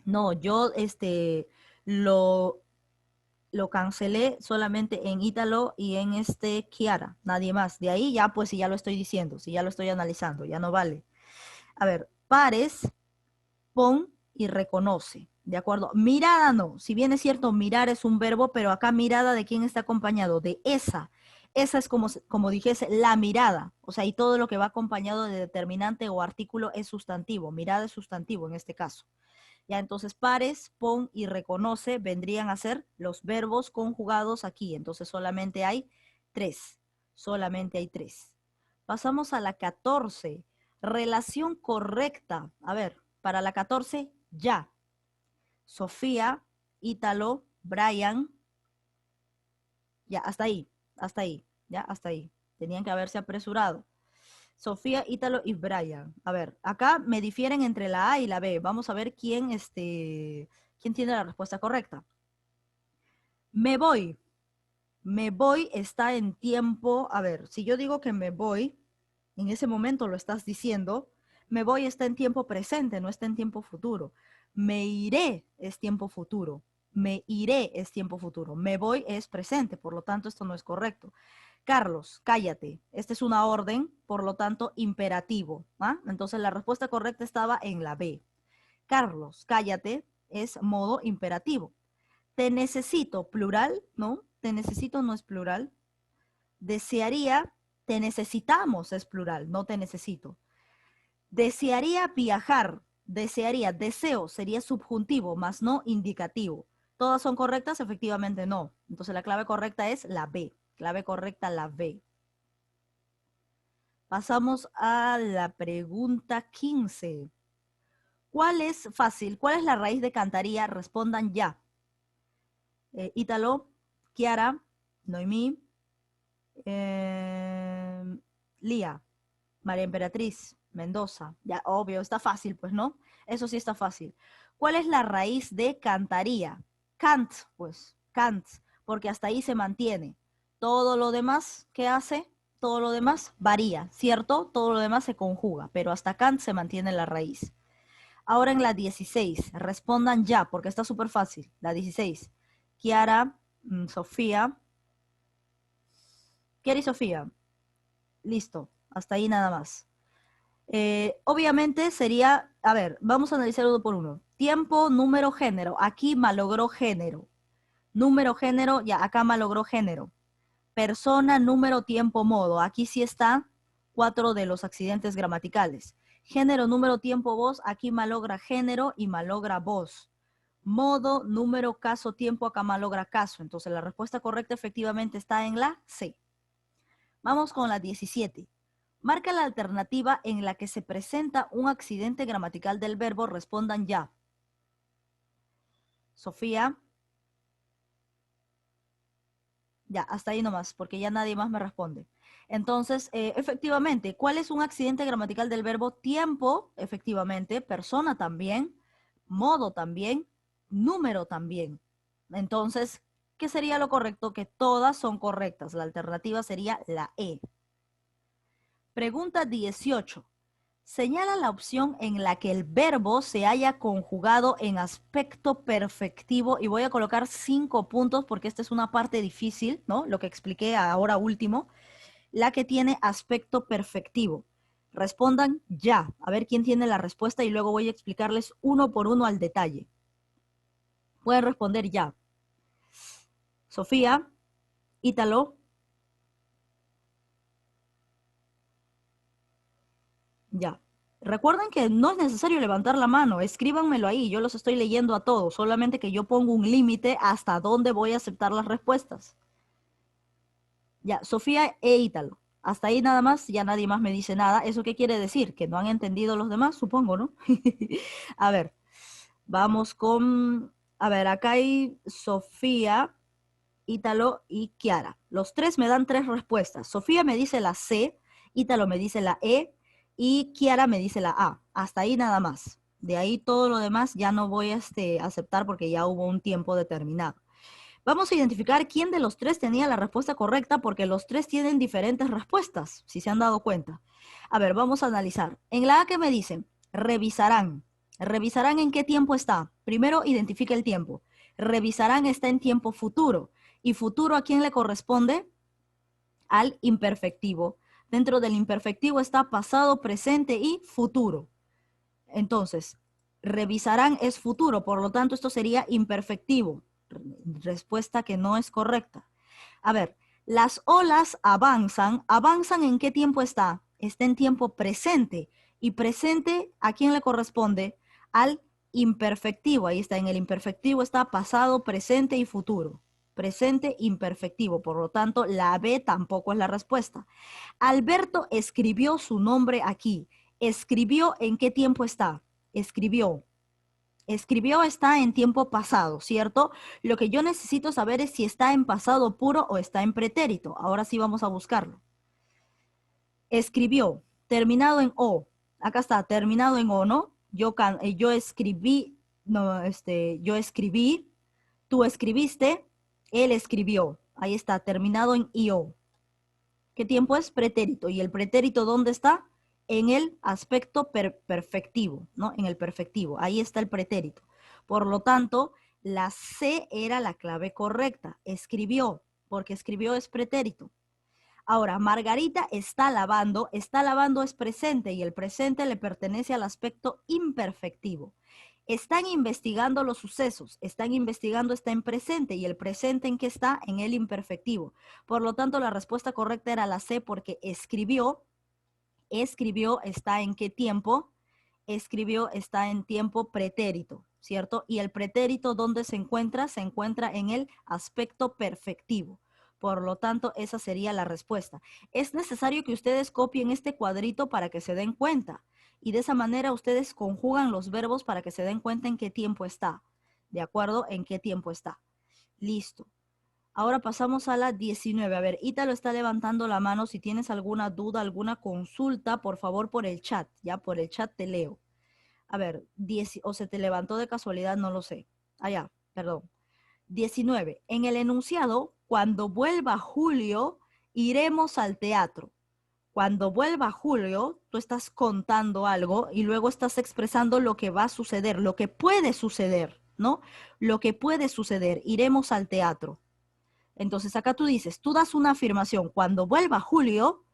No, yo lo, lo cancelé solamente en Ítalo y en Kiara, nadie más. De ahí ya, pues si ya lo estoy diciendo, si ya lo estoy analizando, ya no vale. A ver, pares, pon y reconoce. ¿De acuerdo? Mirada no. Si bien es cierto, mirar es un verbo, pero acá mirada de quién está acompañado, de esa. Esa es como dijese la mirada. O sea, y todo lo que va acompañado de determinante o artículo es sustantivo. Mirada es sustantivo en este caso. Ya entonces pares, pon y reconoce vendrían a ser los verbos conjugados aquí. Entonces solamente hay 3. Solamente hay 3. Pasamos a la 14. Relación correcta. A ver, para la 14, ya. Sofía, Ítalo, Brian. Ya, hasta ahí, ya, hasta ahí. Tenían que haberse apresurado. Sofía, Ítalo y Brian. A ver, acá me difieren entre la A y la B. Vamos a ver quién tiene la respuesta correcta. Me voy. Me voy está en tiempo. A ver, si yo digo que me voy, en ese momento lo estás diciendo. Me voy está en tiempo presente, no está en tiempo futuro. Me iré es tiempo futuro. Me iré es tiempo futuro. Me voy es presente, por lo tanto esto no es correcto. Carlos, cállate. Esta es una orden, por lo tanto, imperativo. ¿Ah? Entonces la respuesta correcta estaba en la B. Carlos, cállate es modo imperativo. Te necesito, plural, ¿no? Te necesito no es plural. Desearía, te necesitamos es plural, no te necesito. Desearía viajar, desearía, deseo sería subjuntivo, más no indicativo. ¿Todas son correctas? Efectivamente no. Entonces la clave correcta es la B. Clave correcta la B. Pasamos a la pregunta 15. ¿Cuál es fácil? ¿Cuál es la raíz de cantaría? Respondan ya. Ítalo, Kiara, Noemí, Lía, María Emperatriz, Mendoza. Ya, obvio, está fácil, pues, ¿no? Eso sí está fácil. ¿Cuál es la raíz de cantaría? Cant, pues, cant, porque hasta ahí se mantiene. Todo lo demás, ¿qué hace? Todo lo demás varía, ¿cierto? Todo lo demás se conjuga, pero hasta Kant se mantiene la raíz. Ahora en la 16, respondan ya, porque está súper fácil. La 16, Kiara, Sofía. Kiara y Sofía, listo, hasta ahí nada más. Obviamente sería, a ver, vamos a analizar uno por uno. Tiempo, número, género. Aquí malogró género. Número, género, ya, acá malogró género. Persona, número, tiempo, modo. Aquí sí está 4 de los accidentes gramaticales. Género, número, tiempo, voz. Aquí malogra género y malogra voz. Modo, número, caso, tiempo. Acá malogra caso. Entonces la respuesta correcta efectivamente está en la C. Vamos con la 17. Marca la alternativa en la que se presenta un accidente gramatical del verbo. Respondan ya. Sofía. Ya, hasta ahí nomás, porque ya nadie más me responde. Entonces, efectivamente, ¿cuál es un accidente gramatical del verbo tiempo? Efectivamente, persona también, modo también, número también. Entonces, ¿qué sería lo correcto? Que todas son correctas. La alternativa sería la E. Pregunta 18. Señala la opción en la que el verbo se haya conjugado en aspecto perfectivo y voy a colocar 5 puntos porque esta es una parte difícil, ¿no? Lo que expliqué ahora último, la que tiene aspecto perfectivo. Respondan ya, a ver quién tiene la respuesta y luego voy a explicarles uno por uno al detalle. Pueden responder ya. Sofía, Ítalo, ya. Recuerden que no es necesario levantar la mano, escríbanmelo ahí, yo los estoy leyendo a todos, solamente que yo pongo un límite hasta dónde voy a aceptar las respuestas. Ya, Sofía e Ítalo. Hasta ahí nada más, ya nadie más me dice nada. ¿Eso qué quiere decir? Que no han entendido los demás, supongo, ¿no? A ver, vamos con... A ver, acá hay Sofía, Ítalo y Kiara. Los tres me dan tres respuestas. Sofía me dice la C, Ítalo me dice la E y Kiara me dice la A. Hasta ahí nada más. De ahí todo lo demás ya no voy a aceptar porque ya hubo un tiempo determinado. Vamos a identificar quién de los tres tenía la respuesta correcta porque los tres tienen diferentes respuestas, si se han dado cuenta. A ver, vamos a analizar. En la A que me dicen, revisarán. ¿Revisarán en qué tiempo está? Primero identifica el tiempo. Revisarán está en tiempo futuro. ¿Y futuro a quién le corresponde? Al imperfectivo. Dentro del imperfectivo está pasado, presente y futuro. Entonces, revisarán es futuro, por lo tanto esto sería imperfectivo. Respuesta que no es correcta. A ver, las olas avanzan. ¿Avanzan en qué tiempo está? Está en tiempo presente. ¿Y presente a quién le corresponde? Al imperfectivo. Ahí está, en el imperfectivo está pasado, presente y futuro. Presente imperfectivo. Por lo tanto, la B tampoco es la respuesta. Alberto escribió su nombre aquí. ¿Escribió en qué tiempo está? Escribió. Escribió está en tiempo pasado, ¿cierto? Lo que yo necesito saber es si está en pasado puro o está en pretérito. Ahora sí vamos a buscarlo. Escribió, terminado en O. Acá está, terminado en O, ¿no? Yo escribí, no, yo escribí, tú escribiste, él escribió. Ahí está, terminado en IO. ¿Qué tiempo es? Pretérito. ¿Y el pretérito dónde está? En el aspecto perfectivo, ¿no? En el perfectivo. Ahí está el pretérito. Por lo tanto, la C era la clave correcta. Escribió, porque escribió es pretérito. Ahora, Margarita está lavando es presente y el presente le pertenece al aspecto imperfectivo. Están investigando los sucesos, están investigando está en presente y el presente en qué está en el imperfectivo. Por lo tanto, la respuesta correcta era la C porque escribió está en qué tiempo, escribió está en tiempo pretérito, ¿cierto? Y el pretérito, ¿dónde se encuentra? Se encuentra en el aspecto perfectivo. Por lo tanto, esa sería la respuesta. Es necesario que ustedes copien este cuadrito para que se den cuenta. Y de esa manera ustedes conjugan los verbos para que se den cuenta en qué tiempo está. ¿De acuerdo? En qué tiempo está. Listo. Ahora pasamos a la 19. A ver, Ítalo está levantando la mano. Si tienes alguna duda, alguna consulta, por favor, por el chat. Ya, por el chat te leo. A ver, o se te levantó de casualidad, no lo sé. Ah, ya, perdón. 19. En el enunciado, cuando vuelva Julio, iremos al teatro. Cuando vuelva Julio, tú estás contando algo y luego estás expresando lo que va a suceder, lo que puede suceder, ¿no? Lo que puede suceder. Iremos al teatro. Entonces acá tú dices, tú das una afirmación. Cuando vuelva Julio,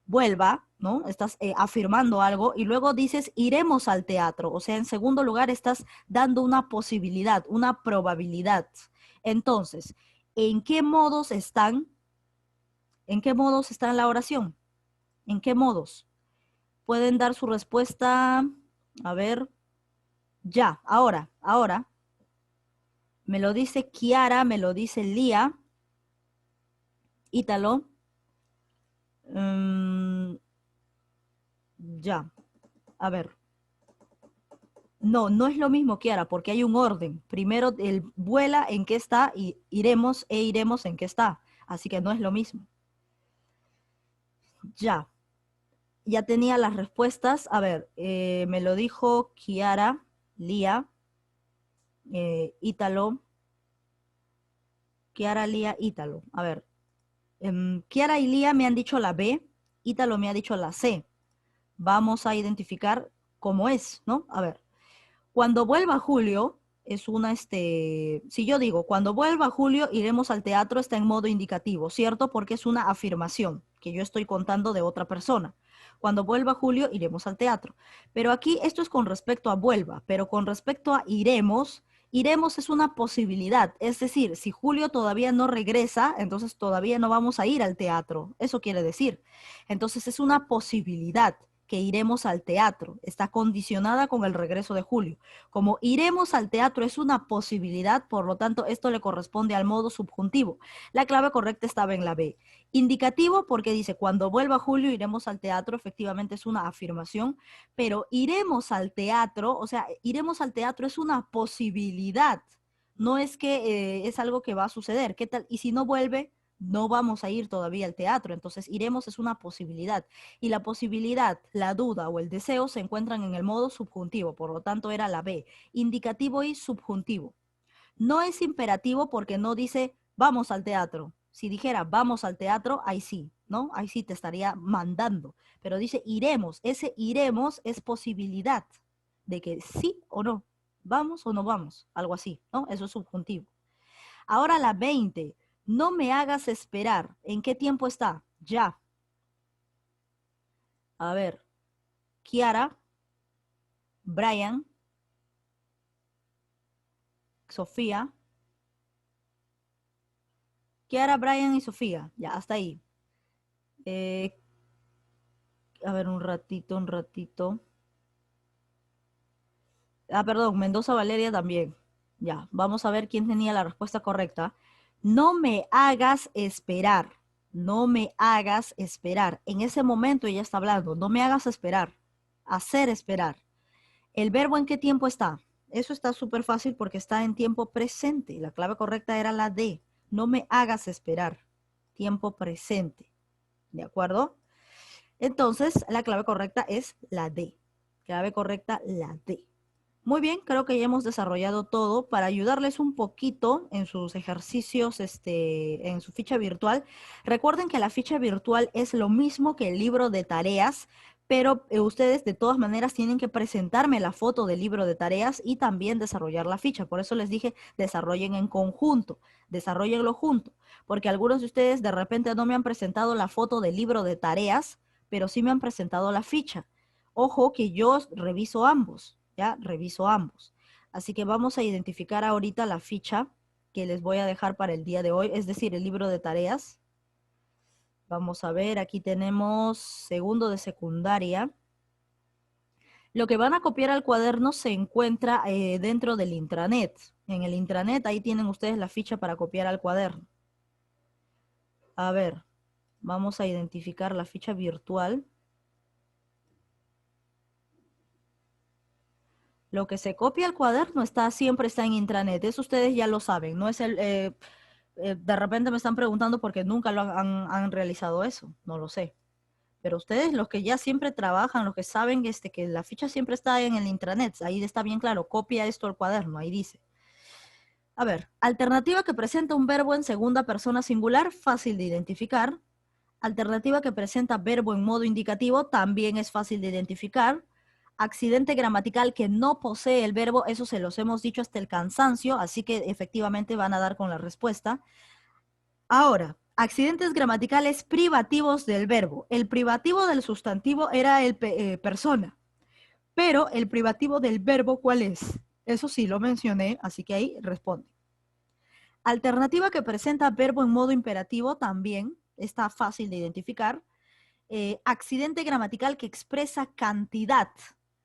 vuelva, ¿no? Estás afirmando algo y luego dices, iremos al teatro. O sea, en segundo lugar, estás dando una posibilidad, una probabilidad. Entonces, ¿en qué modos están? ¿En qué modos está la oración? ¿En qué modos? Pueden dar su respuesta, a ver, ya, ahora. Me lo dice Kiara, me lo dice Lía, Ítalo. Ya, a ver. No, no es lo mismo, Kiara, porque hay un orden. Primero, el vuela en qué está y iremos en qué está. Así que no es lo mismo. Ya tenía las respuestas. A ver, me lo dijo Kiara, Lía, Ítalo. Kiara, Lía, Ítalo. A ver, Kiara y Lía me han dicho la B, Ítalo me ha dicho la C. Vamos a identificar cómo es, ¿no? A ver, cuando vuelva Julio, es una, si yo digo, cuando vuelva Julio iremos al teatro, está en modo indicativo, ¿cierto? Porque es una afirmación que yo estoy contando de otra persona. Cuando vuelva Julio iremos al teatro. Pero aquí esto es con respecto a vuelva, pero con respecto a iremos, iremos es una posibilidad. Es decir, si Julio todavía no regresa, entonces todavía no vamos a ir al teatro. Eso quiere decir. Entonces es una posibilidad que iremos al teatro. Está condicionada con el regreso de Julio. Como iremos al teatro es una posibilidad, por lo tanto, esto le corresponde al modo subjuntivo. La clave correcta estaba en la B. Indicativo porque dice, cuando vuelva Julio iremos al teatro, efectivamente es una afirmación, pero iremos al teatro, o sea, iremos al teatro es una posibilidad. No es que es algo que va a suceder. ¿Qué tal? Y si no vuelve, no vamos a ir todavía al teatro, entonces iremos es una posibilidad. Y la posibilidad, la duda o el deseo se encuentran en el modo subjuntivo, por lo tanto era la B, indicativo y subjuntivo. No es imperativo porque no dice vamos al teatro. Si dijera vamos al teatro, ahí sí, ¿no? Ahí sí te estaría mandando. Pero dice iremos, ese iremos es posibilidad de que sí o no, vamos o no vamos, algo así, ¿no? Eso es subjuntivo. Ahora la 20. No me hagas esperar. ¿En qué tiempo está? Ya. A ver. Kiara, Brian, Sofía. Kiara, Brian y Sofía. Ya, hasta ahí. Eh, a ver, un ratito, un ratito. Ah, perdón, Mendoza Valeria también. Ya, vamos a ver quién tenía la respuesta correcta. No me hagas esperar. No me hagas esperar. En ese momento ella está hablando. No me hagas esperar. Hacer esperar. ¿El verbo en qué tiempo está? Eso está súper fácil porque está en tiempo presente. La clave correcta era la D. No me hagas esperar. Tiempo presente. ¿De acuerdo? Entonces, la clave correcta es la D. Clave correcta, la D. Muy bien, creo que ya hemos desarrollado todo para ayudarles un poquito en sus ejercicios, en su ficha virtual. Recuerden que la ficha virtual es lo mismo que el libro de tareas, pero ustedes de todas maneras tienen que presentarme la foto del libro de tareas y también desarrollar la ficha. Por eso les dije, desarrollen en conjunto, desarrollenlo junto, porque algunos de ustedes de repente no me han presentado la foto del libro de tareas, pero sí me han presentado la ficha. Ojo que yo reviso ambos. ¿Ya? Reviso ambos. Así que vamos a identificar ahorita la ficha que les voy a dejar para el día de hoy, es decir, el libro de tareas. Vamos a ver, aquí tenemos segundo de secundaria. Lo que van a copiar al cuaderno se encuentra dentro del intranet. En el intranet ahí tienen ustedes la ficha para copiar al cuaderno. A ver, vamos a identificar la ficha virtual. Lo que se copia al cuaderno siempre está en intranet. Eso ustedes ya lo saben. No es de repente me están preguntando porque nunca han realizado eso. No lo sé. Pero ustedes, los que ya siempre trabajan, los que saben que la ficha siempre está en el intranet, ahí está bien claro. Copia esto al cuaderno, ahí dice. A ver, alternativa que presenta un verbo en segunda persona singular, fácil de identificar. Alternativa que presenta verbo en modo indicativo, también es fácil de identificar. Accidente gramatical que no posee el verbo, eso se los hemos dicho hasta el cansancio, así que efectivamente van a dar con la respuesta. Ahora, accidentes gramaticales privativos del verbo. El privativo del sustantivo era el persona, pero el privativo del verbo, ¿cuál es? Eso sí lo mencioné, así que ahí responde. Alternativa que presenta verbo en modo imperativo también está fácil de identificar. Accidente gramatical que expresa cantidad.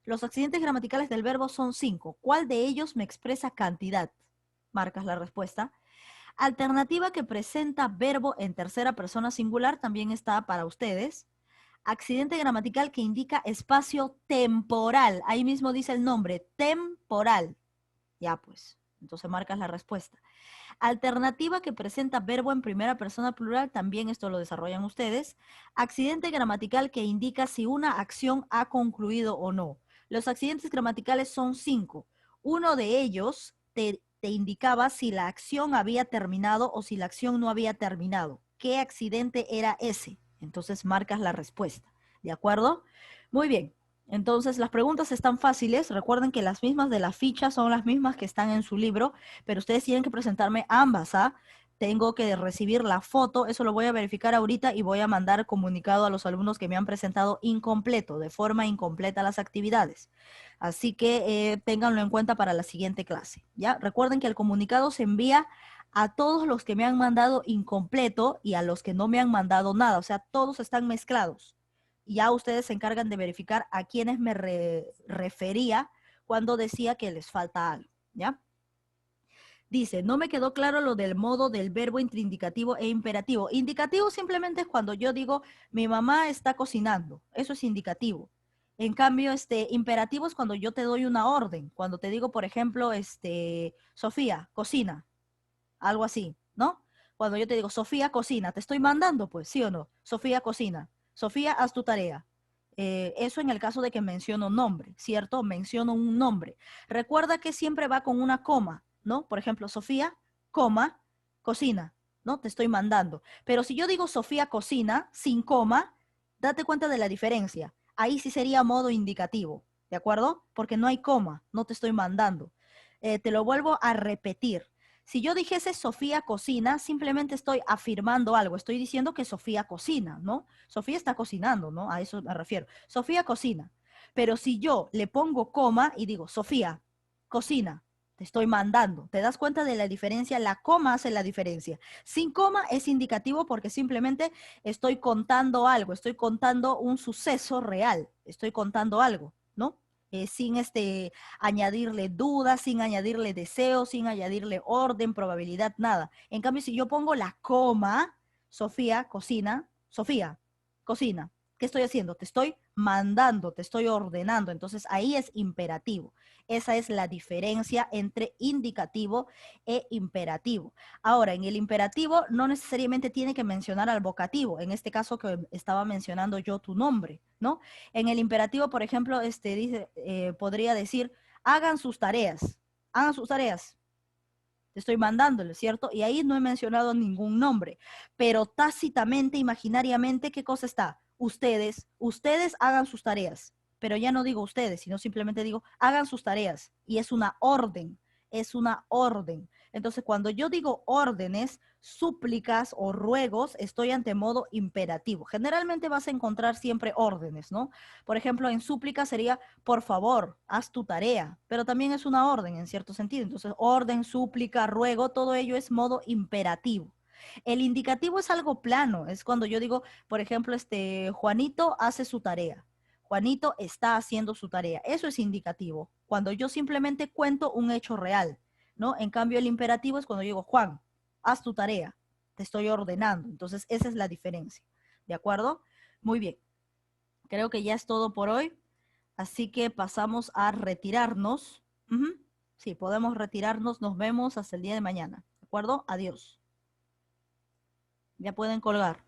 Los accidentes gramaticales del verbo son 5. ¿Cuál de ellos me expresa cantidad? Marcas la respuesta. Alternativa que presenta verbo en tercera persona singular también está para ustedes. Accidente gramatical que indica espacio temporal. Ahí mismo dice el nombre, temporal. Ya pues, Entonces marcas la respuesta. Alternativa que presenta verbo en primera persona plural, también esto lo desarrollan ustedes. Accidente gramatical que indica si una acción ha concluido o no. Los accidentes gramaticales son 5. Uno de ellos te indicaba si la acción había terminado o si la acción no había terminado. ¿Qué accidente era ese? Entonces marcas la respuesta. ¿De acuerdo? Muy bien. Entonces las preguntas están fáciles. Recuerden que las mismas de la ficha son las mismas que están en su libro, pero ustedes tienen que presentarme ambas, ¿ah? Tengo que recibir la foto, eso lo voy a verificar ahorita y voy a mandar comunicado a los alumnos que me han presentado incompleto, de forma incompleta las actividades. Así que ténganlo en cuenta para la siguiente clase, ¿ya? Recuerden que el comunicado se envía a todos los que me han mandado incompleto y a los que no me han mandado nada, o sea, todos están mezclados. Ya ustedes se encargan de verificar a quienes me refería cuando decía que les falta algo, ¿ya? Dice, no me quedó claro lo del modo del verbo intraindicativo e imperativo. Indicativo simplemente es cuando yo digo, mi mamá está cocinando. Eso es indicativo. En cambio, imperativo es cuando yo te doy una orden. Cuando te digo, por ejemplo, Sofía, cocina. Algo así, ¿no? Cuando yo te digo, Sofía, cocina, te estoy mandando, pues, ¿sí o no? Sofía, cocina. Sofía, haz tu tarea. Eso en el caso de que menciono nombre, ¿cierto? Menciono un nombre. Recuerda que siempre va con una coma, ¿no? Por ejemplo, Sofía, coma, cocina, ¿no? Te estoy mandando. Pero si yo digo Sofía cocina, sin coma, date cuenta de la diferencia. Ahí sí sería modo indicativo, ¿de acuerdo? Porque no hay coma, no te estoy mandando. Te lo vuelvo a repetir. Si yo dijese Sofía cocina, simplemente estoy afirmando algo, estoy diciendo que Sofía cocina, ¿no? Sofía está cocinando, ¿no? A eso me refiero. Sofía cocina. Pero si yo le pongo coma y digo Sofía cocina, te estoy mandando. ¿Te das cuenta de la diferencia? La coma hace la diferencia. Sin coma es indicativo porque simplemente estoy contando algo, estoy contando un suceso real, estoy contando algo, ¿no? Sin añadirle dudas, sin añadirle deseos, sin añadirle orden, probabilidad, nada. En cambio, si yo pongo la coma, Sofía cocina, Sofía cocina, ¿qué estoy haciendo? Te estoy mandando, te estoy ordenando. Entonces ahí es imperativo. Esa es la diferencia entre indicativo e imperativo. Ahora, en el imperativo no necesariamente tiene que mencionar al vocativo. En este caso que estaba mencionando yo tu nombre, ¿no? En el imperativo, por ejemplo, dice, podría decir, hagan sus tareas. Te estoy mandándole, ¿cierto? Y ahí no he mencionado ningún nombre, pero tácitamente, imaginariamente, ¿qué cosa está? Ustedes hagan sus tareas, pero ya no digo ustedes, sino simplemente digo, hagan sus tareas. Y es una orden, es una orden. Entonces, cuando yo digo órdenes, súplicas o ruegos, estoy ante modo imperativo. Generalmente vas a encontrar siempre órdenes, ¿no? Por ejemplo, en súplica sería, por favor, haz tu tarea, pero también es una orden en cierto sentido. Entonces, orden, súplica, ruego, todo ello es modo imperativo. El indicativo es algo plano, es cuando yo digo, por ejemplo, Juanito hace su tarea. Juanito está haciendo su tarea. Eso es indicativo. Cuando yo simplemente cuento un hecho real, ¿no? En cambio, el imperativo es cuando yo digo, Juan, haz tu tarea. Te estoy ordenando. Entonces, esa es la diferencia. ¿De acuerdo? Muy bien. Creo que ya es todo por hoy. Así que pasamos a retirarnos. Ujú. Sí, podemos retirarnos. Nos vemos hasta el día de mañana. ¿De acuerdo? Adiós. Ya pueden colgar.